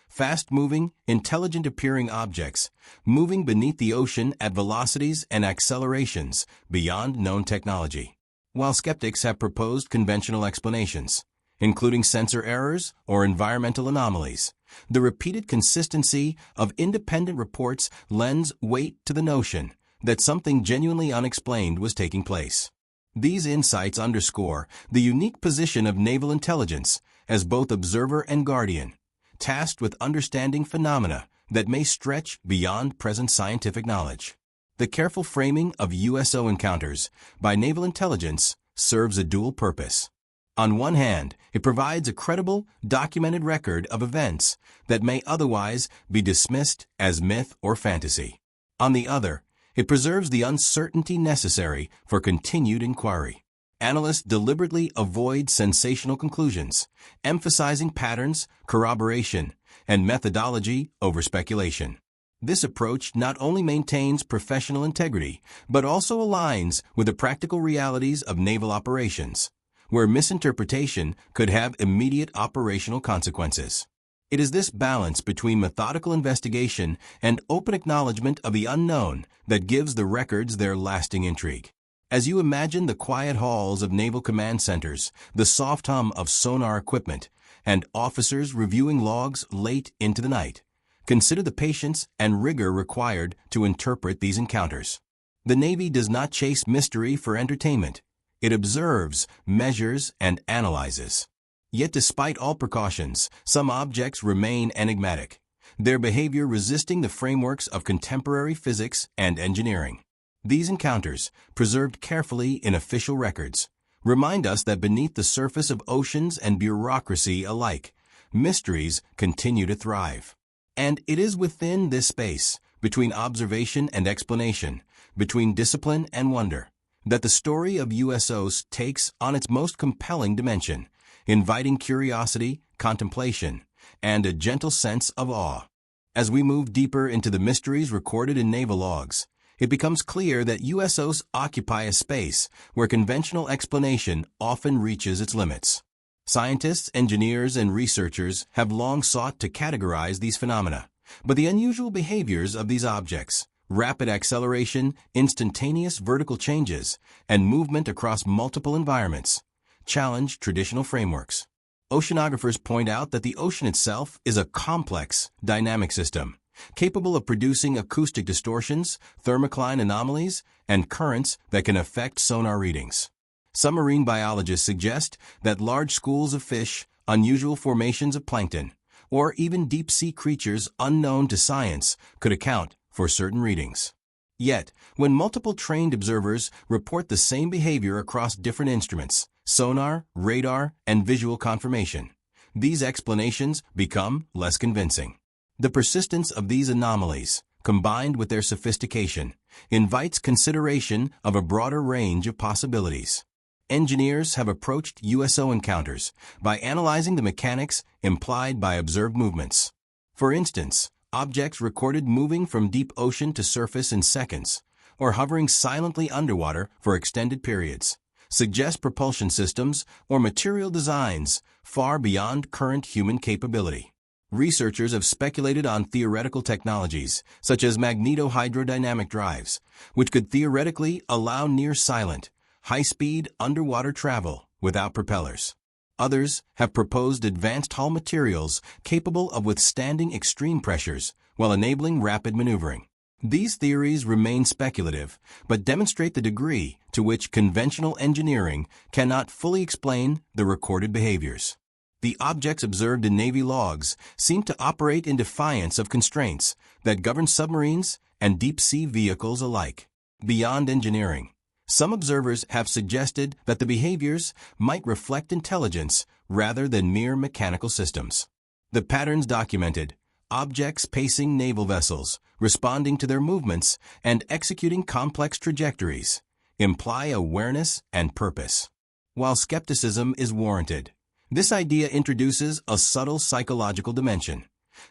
Fast-moving, intelligent-appearing objects moving beneath the ocean at velocities and accelerations beyond known technology. While skeptics have proposed conventional explanations, including sensor errors or environmental anomalies, the repeated consistency of independent reports lends weight to the notion that something genuinely unexplained was taking place. These insights underscore the unique position of naval intelligence as both observer and guardian, tasked with understanding phenomena that may stretch beyond present scientific knowledge. The careful framing of USO encounters by naval intelligence serves a dual purpose. On one hand, it provides a credible, documented record of events that may otherwise be dismissed as myth or fantasy. On the other, it preserves the uncertainty necessary for continued inquiry. Analysts deliberately avoid sensational conclusions, emphasizing patterns, corroboration, and methodology over speculation. This approach not only maintains professional integrity, but also aligns with the practical realities of naval operations, where misinterpretation could have immediate operational consequences. It is this balance between methodical investigation and open acknowledgement of the unknown that gives the records their lasting intrigue. As you imagine the quiet halls of naval command centers, the soft hum of sonar equipment, and officers reviewing logs late into the night, consider the patience and rigor required to interpret these encounters. The Navy does not chase mystery for entertainment. It observes, measures, and analyzes. Yet despite all precautions, some objects remain enigmatic, their behavior resisting the frameworks of contemporary physics and engineering. These encounters, preserved carefully in official records, remind us that beneath the surface of oceans and bureaucracy alike, mysteries continue to thrive. And it is within this space, between observation and explanation, between discipline and wonder, that the story of USOs takes on its most compelling dimension, inviting curiosity, contemplation, and a gentle sense of awe. As we move deeper into the mysteries recorded in naval logs, it becomes clear that USOs occupy a space where conventional explanation often reaches its limits. Scientists, engineers, and researchers have long sought to categorize these phenomena, but the unusual behaviors of these objects, rapid acceleration, instantaneous vertical changes, and movement across multiple environments, challenge traditional frameworks. Oceanographers point out that the ocean itself is a complex, dynamic system, capable of producing acoustic distortions, thermocline anomalies, and currents that can affect sonar readings. Submarine biologists suggest that large schools of fish, unusual formations of plankton, or even deep-sea creatures unknown to science could account for certain readings. Yet, when multiple trained observers report the same behavior across different instruments, sonar, radar, and visual confirmation, these explanations become less convincing. The persistence of these anomalies, combined with their sophistication, invites consideration of a broader range of possibilities. Engineers have approached USO Encounters by analyzing the mechanics implied by observed movements. For instance, objects recorded moving from deep ocean to surface in seconds, or hovering silently underwater for extended periods, suggest propulsion systems or material designs far beyond current human capability. Researchers have speculated on theoretical technologies, such as magneto-hydrodynamic drives, which could theoretically allow near-silent, high-speed underwater travel without propellers. Others have proposed advanced hull materials capable of withstanding extreme pressures while enabling rapid maneuvering. These theories remain speculative, but demonstrate the degree to which conventional engineering cannot fully explain the recorded behaviors. The objects observed in Navy logs seem to operate in defiance of constraints that govern submarines and deep-sea vehicles alike. Beyond engineering, some observers have suggested that the behaviors might reflect intelligence rather than mere mechanical systems. The patterns documented, objects pacing naval vessels, responding to their movements, and executing complex trajectories, imply awareness and purpose. While skepticism is warranted, this idea introduces a subtle psychological dimension.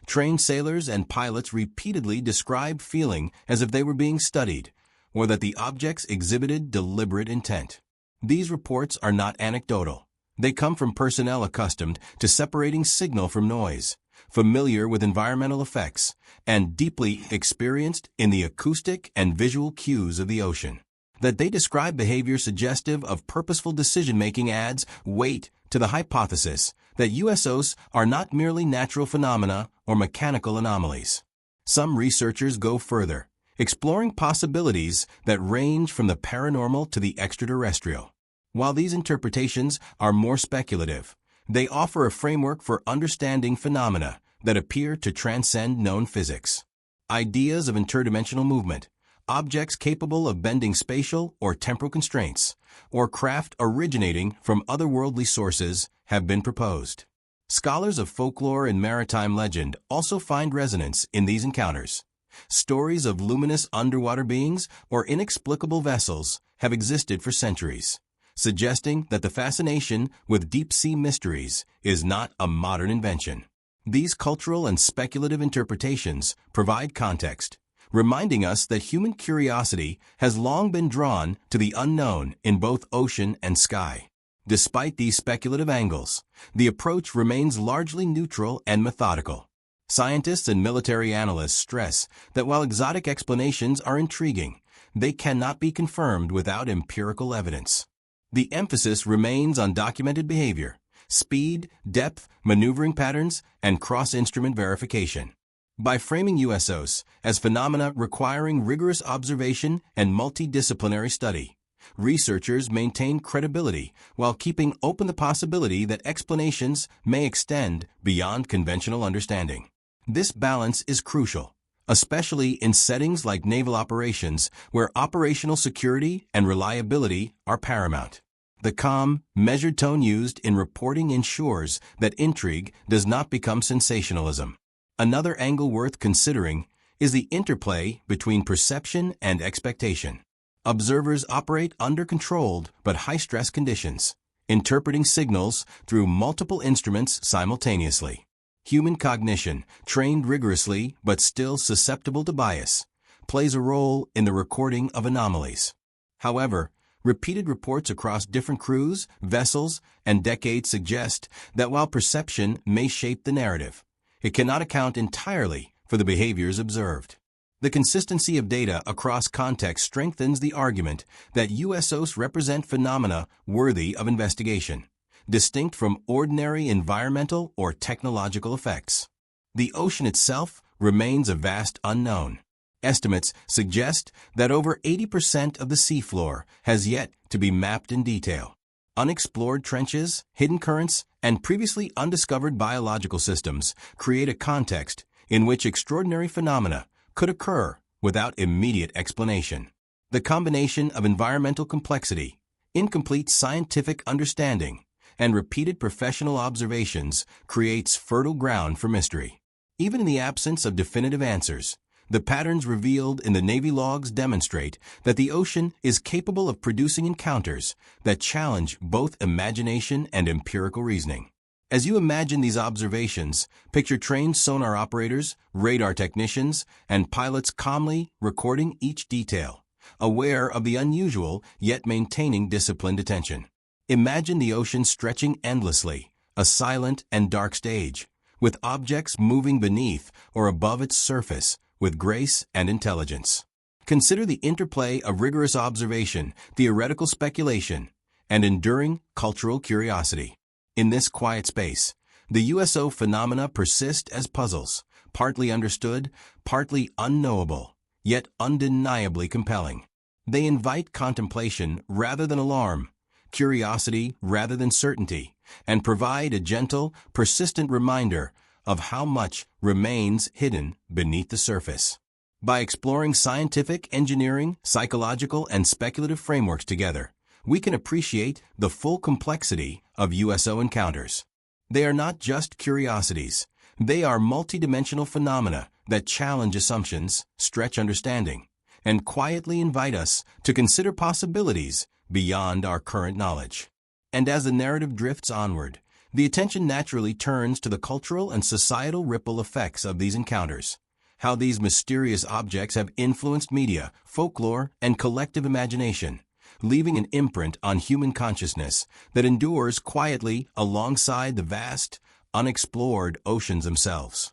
Trained sailors and pilots repeatedly describe feeling as if they were being studied, or that the objects exhibited deliberate intent. These reports are not anecdotal. They come from personnel accustomed to separating signal from noise, familiar with environmental effects, and deeply experienced in the acoustic and visual cues of the ocean. That they describe behavior suggestive of purposeful decision-making adds weight to the hypothesis that USOs are not merely natural phenomena or mechanical anomalies. Some researchers go further, exploring possibilities that range from the paranormal to the extraterrestrial. While these interpretations are more speculative, they offer a framework for understanding phenomena that appear to transcend known physics. Ideas of interdimensional movement, objects capable of bending spatial or temporal constraints, or craft originating from otherworldly sources have been proposed. Scholars of folklore and maritime legend also find resonance in these encounters. Stories of luminous underwater beings or inexplicable vessels have existed for centuries, suggesting that the fascination with deep-sea mysteries is not a modern invention. These cultural and speculative interpretations provide context, reminding us that human curiosity has long been drawn to the unknown in both ocean and sky. Despite these speculative angles, the approach remains largely neutral and methodical. Scientists and military analysts stress that while exotic explanations are intriguing, they cannot be confirmed without empirical evidence. The emphasis remains on documented behavior, speed, depth, maneuvering patterns, and cross-instrument verification. By framing USOs as phenomena requiring rigorous observation and multidisciplinary study, researchers maintain credibility while keeping open the possibility that explanations may extend beyond conventional understanding. This balance is crucial, especially in settings like naval operations where operational security and reliability are paramount. The calm, measured tone used in reporting ensures that intrigue does not become sensationalism. Another angle worth considering is the interplay between perception and expectation. Observers operate under controlled but high-stress conditions, interpreting signals through multiple instruments simultaneously. Human cognition, trained rigorously but still susceptible to bias, plays a role in the recording of anomalies. However, repeated reports across different crews, vessels, and decades suggest that while perception may shape the narrative, it cannot account entirely for the behaviors observed. The consistency of data across contexts strengthens the argument that USOs represent phenomena worthy of investigation, distinct from ordinary environmental or technological effects. The ocean itself remains a vast unknown. Estimates suggest that over 80% of the seafloor has yet to be mapped in detail. Unexplored trenches, hidden currents, and previously undiscovered biological systems create a context in which extraordinary phenomena could occur without immediate explanation. The combination of environmental complexity, incomplete scientific understanding, and repeated professional observations creates fertile ground for mystery. Even in the absence of definitive answers, the patterns revealed in the Navy logs demonstrate that the ocean is capable of producing encounters that challenge both imagination and empirical reasoning. As you imagine these observations, picture trained sonar operators, radar technicians, and pilots calmly recording each detail, aware of the unusual yet maintaining disciplined attention. Imagine the ocean stretching endlessly, a silent and dark stage, with objects moving beneath or above its surface with grace and intelligence. Consider the interplay of rigorous observation, theoretical speculation, and enduring cultural curiosity. In this quiet space, the USO phenomena persist as puzzles, partly understood, partly unknowable, yet undeniably compelling. They invite contemplation rather than alarm, curiosity rather than certainty, and provide a gentle, persistent reminder of how much remains hidden beneath the surface. By exploring scientific, engineering, psychological, and speculative frameworks together, we can appreciate the full complexity of USO encounters. They are not just curiosities. They are multidimensional phenomena that challenge assumptions, stretch understanding, and quietly invite us to consider possibilities beyond our current knowledge. And as the narrative drifts onward, the attention naturally turns to the cultural and societal ripple effects of these encounters, how these mysterious objects have influenced media, folklore, and collective imagination, leaving an imprint on human consciousness that endures quietly alongside the vast, unexplored oceans themselves.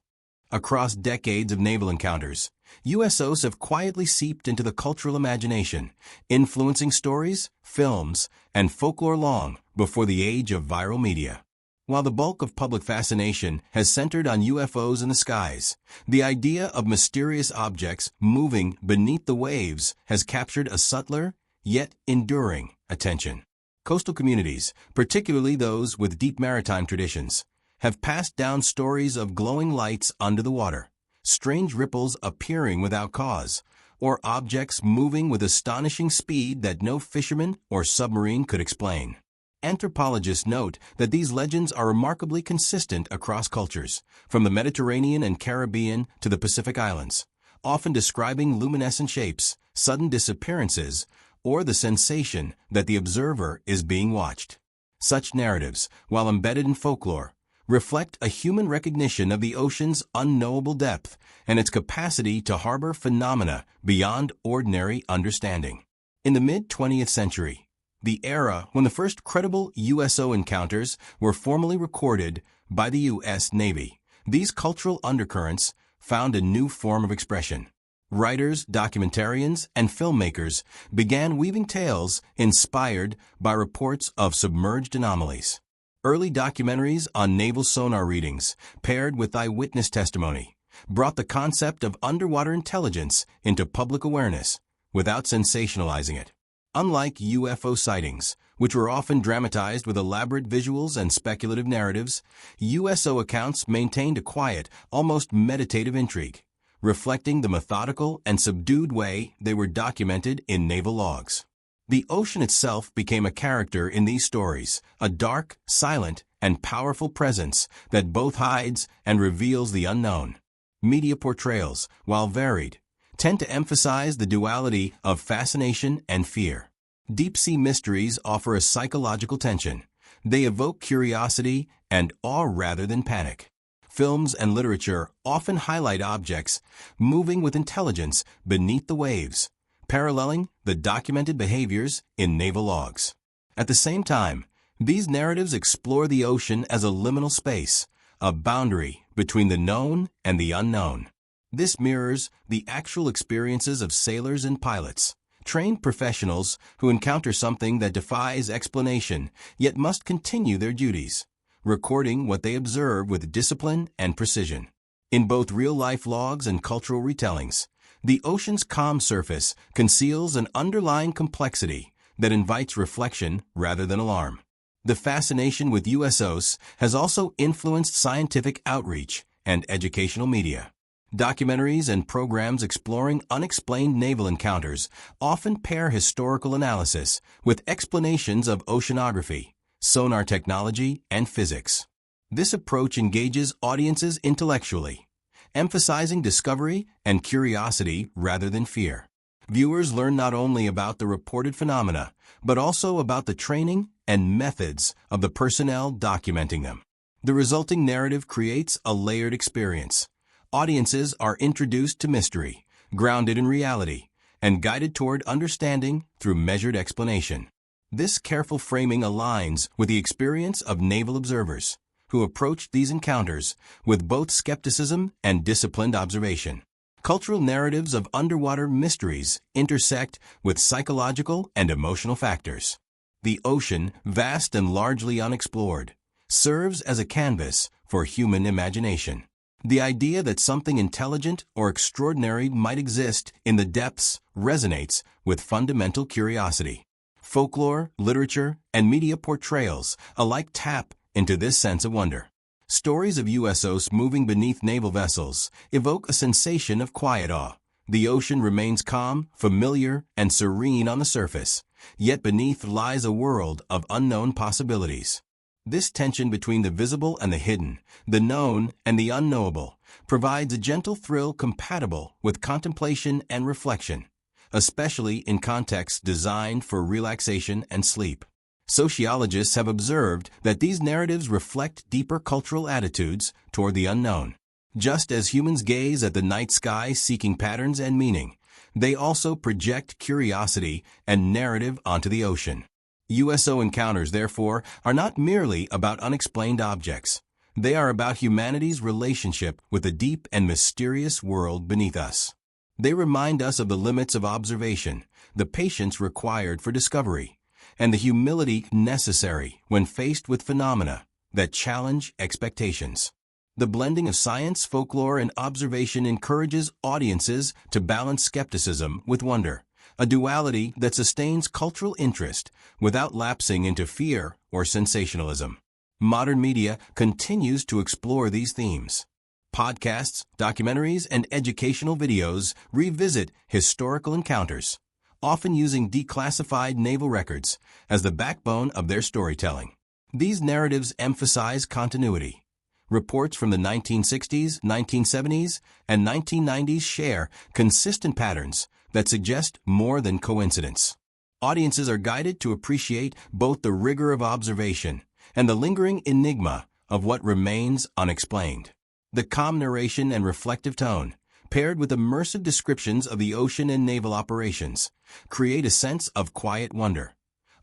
Across decades of naval encounters, USOs have quietly seeped into the cultural imagination, influencing stories, films, and folklore long before the age of viral media. While the bulk of public fascination has centered on UFOs in the skies, the idea of mysterious objects moving beneath the waves has captured a subtler, yet enduring attention. Coastal communities, particularly those with deep maritime traditions, have passed down stories of glowing lights under the water, strange ripples appearing without cause, or objects moving with astonishing speed that no fisherman or submarine could explain. Anthropologists note that these legends are remarkably consistent across cultures, from the Mediterranean and Caribbean to the Pacific Islands, often describing luminescent shapes, sudden disappearances, or the sensation that the observer is being watched. Such narratives, while embedded in folklore, reflect a human recognition of the ocean's unknowable depth and its capacity to harbor phenomena beyond ordinary understanding. In the mid-20th century, the era when the first credible USO encounters were formally recorded by the U.S. Navy, these cultural undercurrents found a new form of expression. Writers, documentarians, and filmmakers began weaving tales inspired by reports of submerged anomalies. Early documentaries on naval sonar readings, paired with eyewitness testimony, brought the concept of underwater intelligence into public awareness without sensationalizing it. Unlike UFO sightings, which were often dramatized with elaborate visuals and speculative narratives, USO accounts maintained a quiet, almost meditative intrigue, reflecting the methodical and subdued way they were documented in naval logs. The ocean itself became a character in these stories, a dark, silent, and powerful presence that both hides and reveals the unknown. Media portrayals, while varied, tend to emphasize the duality of fascination and fear. Deep-sea mysteries offer a psychological tension. They evoke curiosity and awe rather than panic. Films and literature often highlight objects moving with intelligence beneath the waves, paralleling the documented behaviors in naval logs. At the same time, these narratives explore the ocean as a liminal space, a boundary between the known and the unknown. This mirrors the actual experiences of sailors and pilots, trained professionals who encounter something that defies explanation, yet must continue their duties, recording what they observe with discipline and precision. In both real-life logs and cultural retellings, the ocean's calm surface conceals an underlying complexity that invites reflection rather than alarm. The fascination with USOs has also influenced scientific outreach and educational media. Documentaries and programs exploring unexplained naval encounters often pair historical analysis with explanations of oceanography, sonar technology, and physics. This approach engages audiences intellectually, emphasizing discovery and curiosity rather than fear. Viewers learn not only about the reported phenomena, but also about the training and methods of the personnel documenting them. The resulting narrative creates a layered experience. Audiences are introduced to mystery, grounded in reality, and guided toward understanding through measured explanation. This careful framing aligns with the experience of naval observers, who approached these encounters with both skepticism and disciplined observation. Cultural narratives of underwater mysteries intersect with psychological and emotional factors. The ocean, vast and largely unexplored, serves as a canvas for human imagination. The idea that something intelligent or extraordinary might exist in the depths resonates with fundamental curiosity. Folklore, literature, and media portrayals alike tap into this sense of wonder. Stories of USOs moving beneath naval vessels evoke a sensation of quiet awe. The ocean remains calm, familiar, and serene on the surface, yet beneath lies a world of unknown possibilities. This tension between the visible and the hidden, the known and the unknowable, provides a gentle thrill compatible with contemplation and reflection, especially in contexts designed for relaxation and sleep. Sociologists have observed that these narratives reflect deeper cultural attitudes toward the unknown. Just as humans gaze at the night sky seeking patterns and meaning, they also project curiosity and narrative onto the ocean. USO encounters, therefore, are not merely about unexplained objects. They are about humanity's relationship with the deep and mysterious world beneath us. They remind us of the limits of observation, the patience required for discovery, and the humility necessary when faced with phenomena that challenge expectations. The blending of science, folklore, and observation encourages audiences to balance skepticism with wonder, a duality that sustains cultural interest without lapsing into fear or sensationalism. Modern media continues to explore these themes. Podcasts, documentaries, and educational videos revisit historical encounters, often using declassified naval records as the backbone of their storytelling. These narratives emphasize continuity. Reports from the 1960s, 1970s, and 1990s share consistent patterns that suggest more than coincidence. Audiences are guided to appreciate both the rigor of observation and the lingering enigma of what remains unexplained. The calm narration and reflective tone, paired with immersive descriptions of the ocean and naval operations, create a sense of quiet wonder,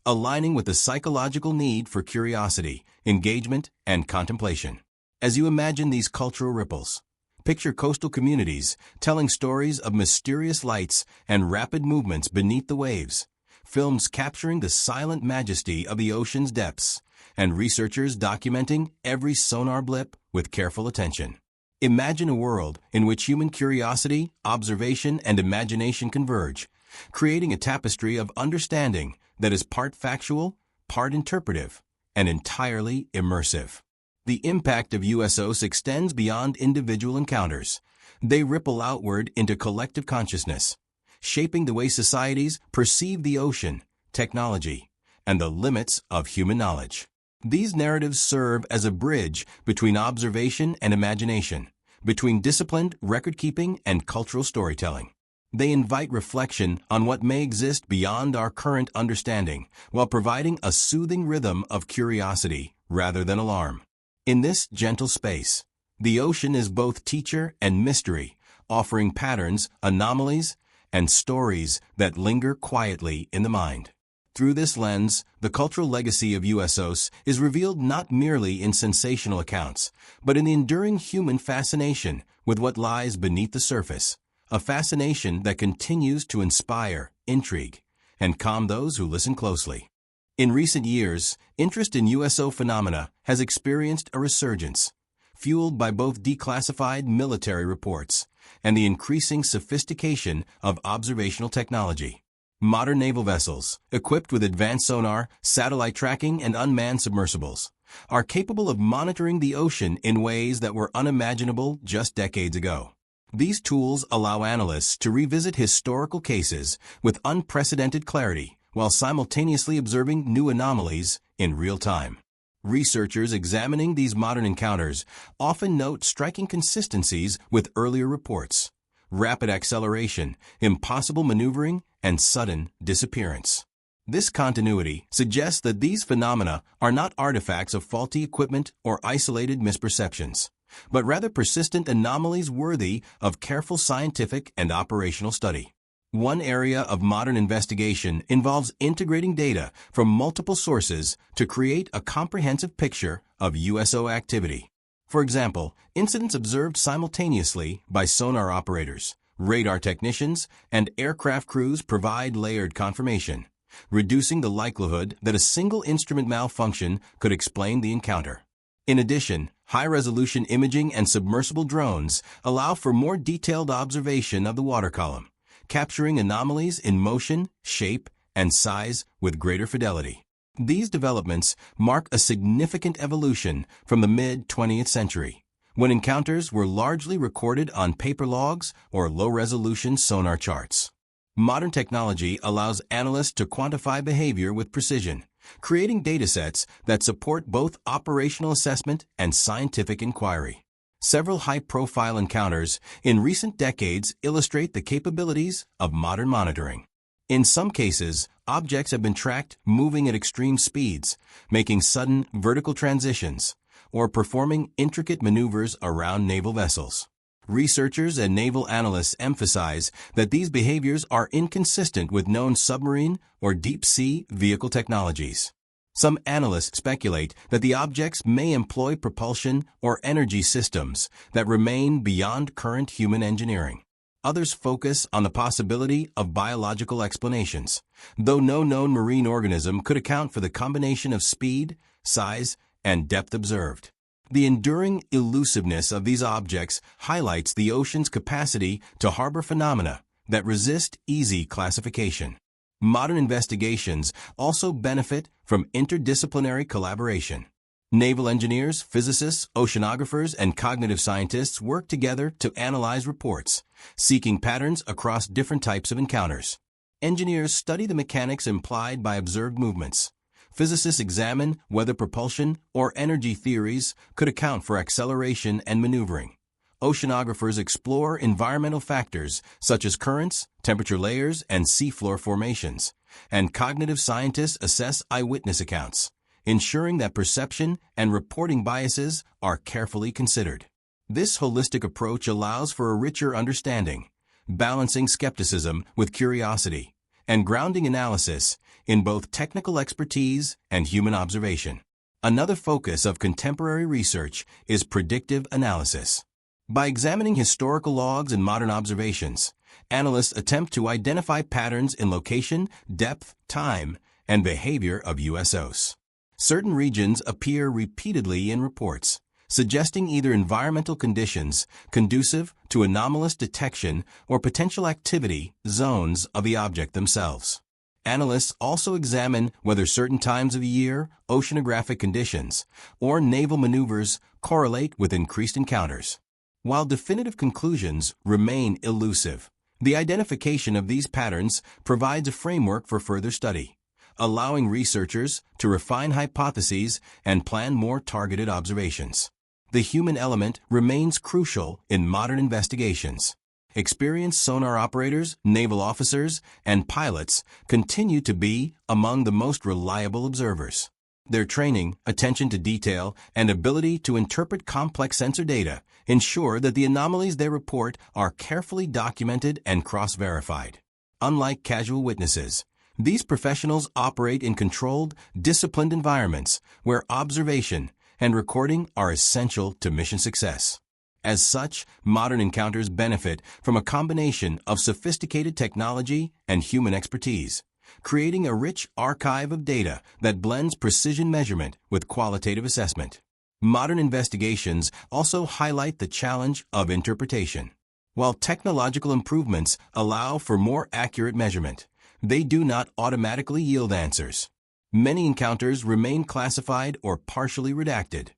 aligning with the psychological need for curiosity, engagement, and contemplation. As you imagine these cultural ripples, picture coastal communities telling stories of mysterious lights and rapid movements beneath the waves, films capturing the silent majesty of the ocean's depths, and researchers documenting every sonar blip with careful attention. Imagine a world in which human curiosity, observation, and imagination converge, creating a tapestry of understanding that is part factual, part interpretive, and entirely immersive. The impact of USOs extends beyond individual encounters. They ripple outward into collective consciousness, shaping the way societies perceive the ocean, technology, and the limits of human knowledge. These narratives serve as a bridge between observation and imagination, between disciplined record-keeping and cultural storytelling. They invite reflection on what may exist beyond our current understanding, while providing a soothing rhythm of curiosity rather than alarm. In this gentle space, the ocean is both teacher and mystery, offering patterns, anomalies, and stories that linger quietly in the mind. Through this lens, the cultural legacy of USOs is revealed not merely in sensational accounts, but in the enduring human fascination with what lies beneath the surface, a fascination that continues to inspire, intrigue, and calm those who listen closely. In recent years, interest in USO phenomena has experienced a resurgence, fueled by both declassified military reports and the increasing sophistication of observational technology. Modern naval vessels, equipped with advanced sonar, satellite tracking, and unmanned submersibles, are capable of monitoring the ocean in ways that were unimaginable just decades ago. These tools allow analysts to revisit historical cases with unprecedented clarity while simultaneously observing new anomalies in real time. Researchers examining these modern encounters often note striking consistencies with earlier reports: rapid acceleration, impossible maneuvering, and sudden disappearance. This continuity suggests that these phenomena are not artifacts of faulty equipment or isolated misperceptions, but rather persistent anomalies worthy of careful scientific and operational study. One area of modern investigation involves integrating data from multiple sources to create a comprehensive picture of USO activity. For example, incidents observed simultaneously by sonar operators, radar technicians, and aircraft crews provide layered confirmation, reducing the likelihood that a single instrument malfunction could explain the encounter. In addition, high-resolution imaging and submersible drones allow for more detailed observation of the water column, capturing anomalies in motion, shape, and size with greater fidelity. These developments mark a significant evolution from the mid-20th century, when encounters were largely recorded on paper logs or low-resolution sonar charts. Modern technology allows analysts to quantify behavior with precision, creating datasets that support both operational assessment and scientific inquiry. Several high-profile encounters in recent decades illustrate the capabilities of modern monitoring. In some cases, objects have been tracked moving at extreme speeds, making sudden vertical transitions, or performing intricate maneuvers around naval vessels. Researchers and naval analysts emphasize that these behaviors are inconsistent with known submarine or deep-sea vehicle technologies. Some analysts speculate that the objects may employ propulsion or energy systems that remain beyond current human engineering. Others focus on the possibility of biological explanations, though no known marine organism could account for the combination of speed, size, and depth observed. The enduring elusiveness of these objects highlights the ocean's capacity to harbor phenomena that resist easy classification. Modern investigations also benefit from interdisciplinary collaboration. Naval engineers, physicists, oceanographers, and cognitive scientists work together to analyze reports, seeking patterns across different types of encounters. Engineers study the mechanics implied by observed movements. Physicists examine whether propulsion or energy theories could account for acceleration and maneuvering. Oceanographers explore environmental factors such as currents, temperature layers, and seafloor formations, and cognitive scientists assess eyewitness accounts, ensuring that perception and reporting biases are carefully considered. This holistic approach allows for a richer understanding, balancing skepticism with curiosity, and grounding analysis in both technical expertise and human observation. Another focus of contemporary research is predictive analysis. By examining historical logs and modern observations, analysts attempt to identify patterns in location, depth, time, and behavior of USOs. Certain regions appear repeatedly in reports, suggesting either environmental conditions conducive to anomalous detection or potential activity zones of the object themselves. Analysts also examine whether certain times of the year, oceanographic conditions, or naval maneuvers correlate with increased encounters. While definitive conclusions remain elusive, the identification of these patterns provides a framework for further study, allowing researchers to refine hypotheses and plan more targeted observations. The human element remains crucial in modern investigations. Experienced sonar operators, naval officers, and pilots continue to be among the most reliable observers. Their training, attention to detail, and ability to interpret complex sensor data ensure that the anomalies they report are carefully documented and cross-verified. Unlike casual witnesses, These professionals operate in controlled, disciplined environments where observation and recording are essential to mission success. As such, modern encounters benefit from a combination of sophisticated technology and human expertise, creating a rich archive of data that blends precision measurement with qualitative assessment. Modern investigations also highlight the challenge of interpretation. While technological improvements allow for more accurate measurement, they do not automatically yield answers. Many encounters remain classified or partially redacted,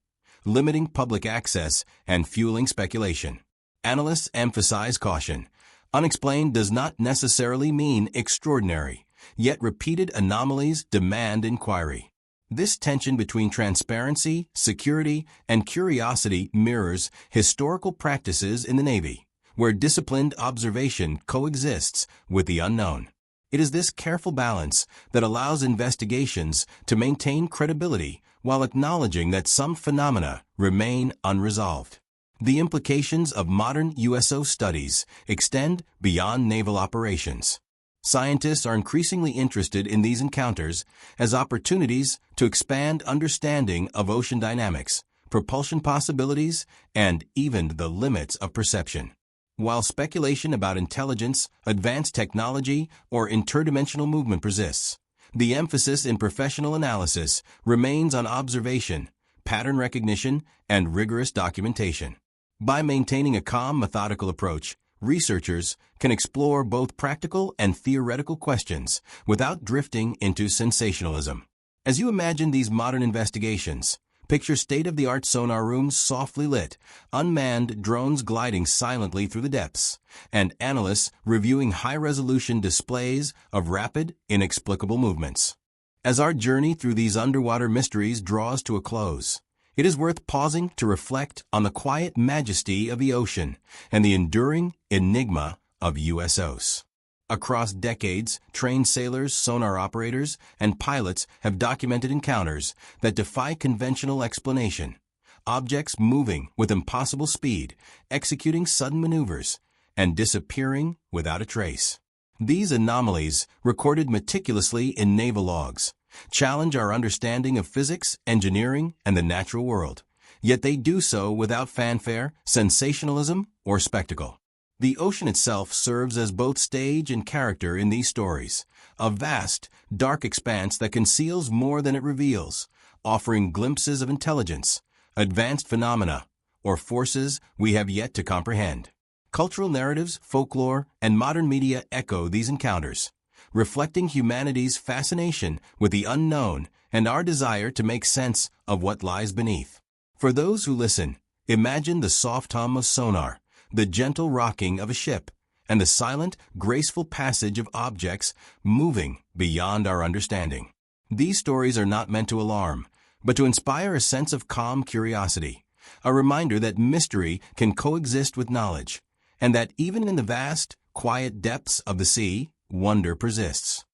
limiting public access and fueling speculation. Analysts emphasize caution. Unexplained does not necessarily mean extraordinary, yet repeated anomalies demand inquiry. This tension between transparency, security, and curiosity mirrors historical practices in the Navy, where disciplined observation coexists with the unknown. It is this careful balance that allows investigations to maintain credibility while acknowledging that some phenomena remain unresolved. The implications of modern USO studies extend beyond naval operations. Scientists are increasingly interested in these encounters as opportunities to expand understanding of ocean dynamics, propulsion possibilities, and even the limits of perception. While speculation about intelligence, advanced technology, or interdimensional movement persists, the emphasis in professional analysis remains on observation, pattern recognition, and rigorous documentation. By maintaining a calm, methodical approach, researchers can explore both practical and theoretical questions without drifting into sensationalism. As you imagine these modern investigations, picture state-of-the-art sonar rooms softly lit, unmanned drones gliding silently through the depths, and analysts reviewing high-resolution displays of rapid, inexplicable movements. As our journey through these underwater mysteries draws to a close, it is worth pausing to reflect on the quiet majesty of the ocean and the enduring enigma of USOs. Across decades, trained sailors, sonar operators, and pilots have documented encounters that defy conventional explanation. Objects moving with impossible speed, executing sudden maneuvers, and disappearing without a trace. These anomalies, recorded meticulously in naval logs, challenge our understanding of physics, engineering, and the natural world. Yet they do so without fanfare, sensationalism, or spectacle. The ocean itself serves as both stage and character in these stories, a vast, dark expanse that conceals more than it reveals, offering glimpses of intelligence, advanced phenomena, or forces we have yet to comprehend. Cultural narratives, folklore, and modern media echo these encounters, reflecting humanity's fascination with the unknown and our desire to make sense of what lies beneath. For those who listen, imagine the soft hum of sonar, the gentle rocking of a ship, and the silent, graceful passage of objects moving beyond our understanding. These stories are not meant to alarm, but to inspire a sense of calm curiosity, a reminder that mystery can coexist with knowledge, and that even in the vast, quiet depths of the sea, wonder persists.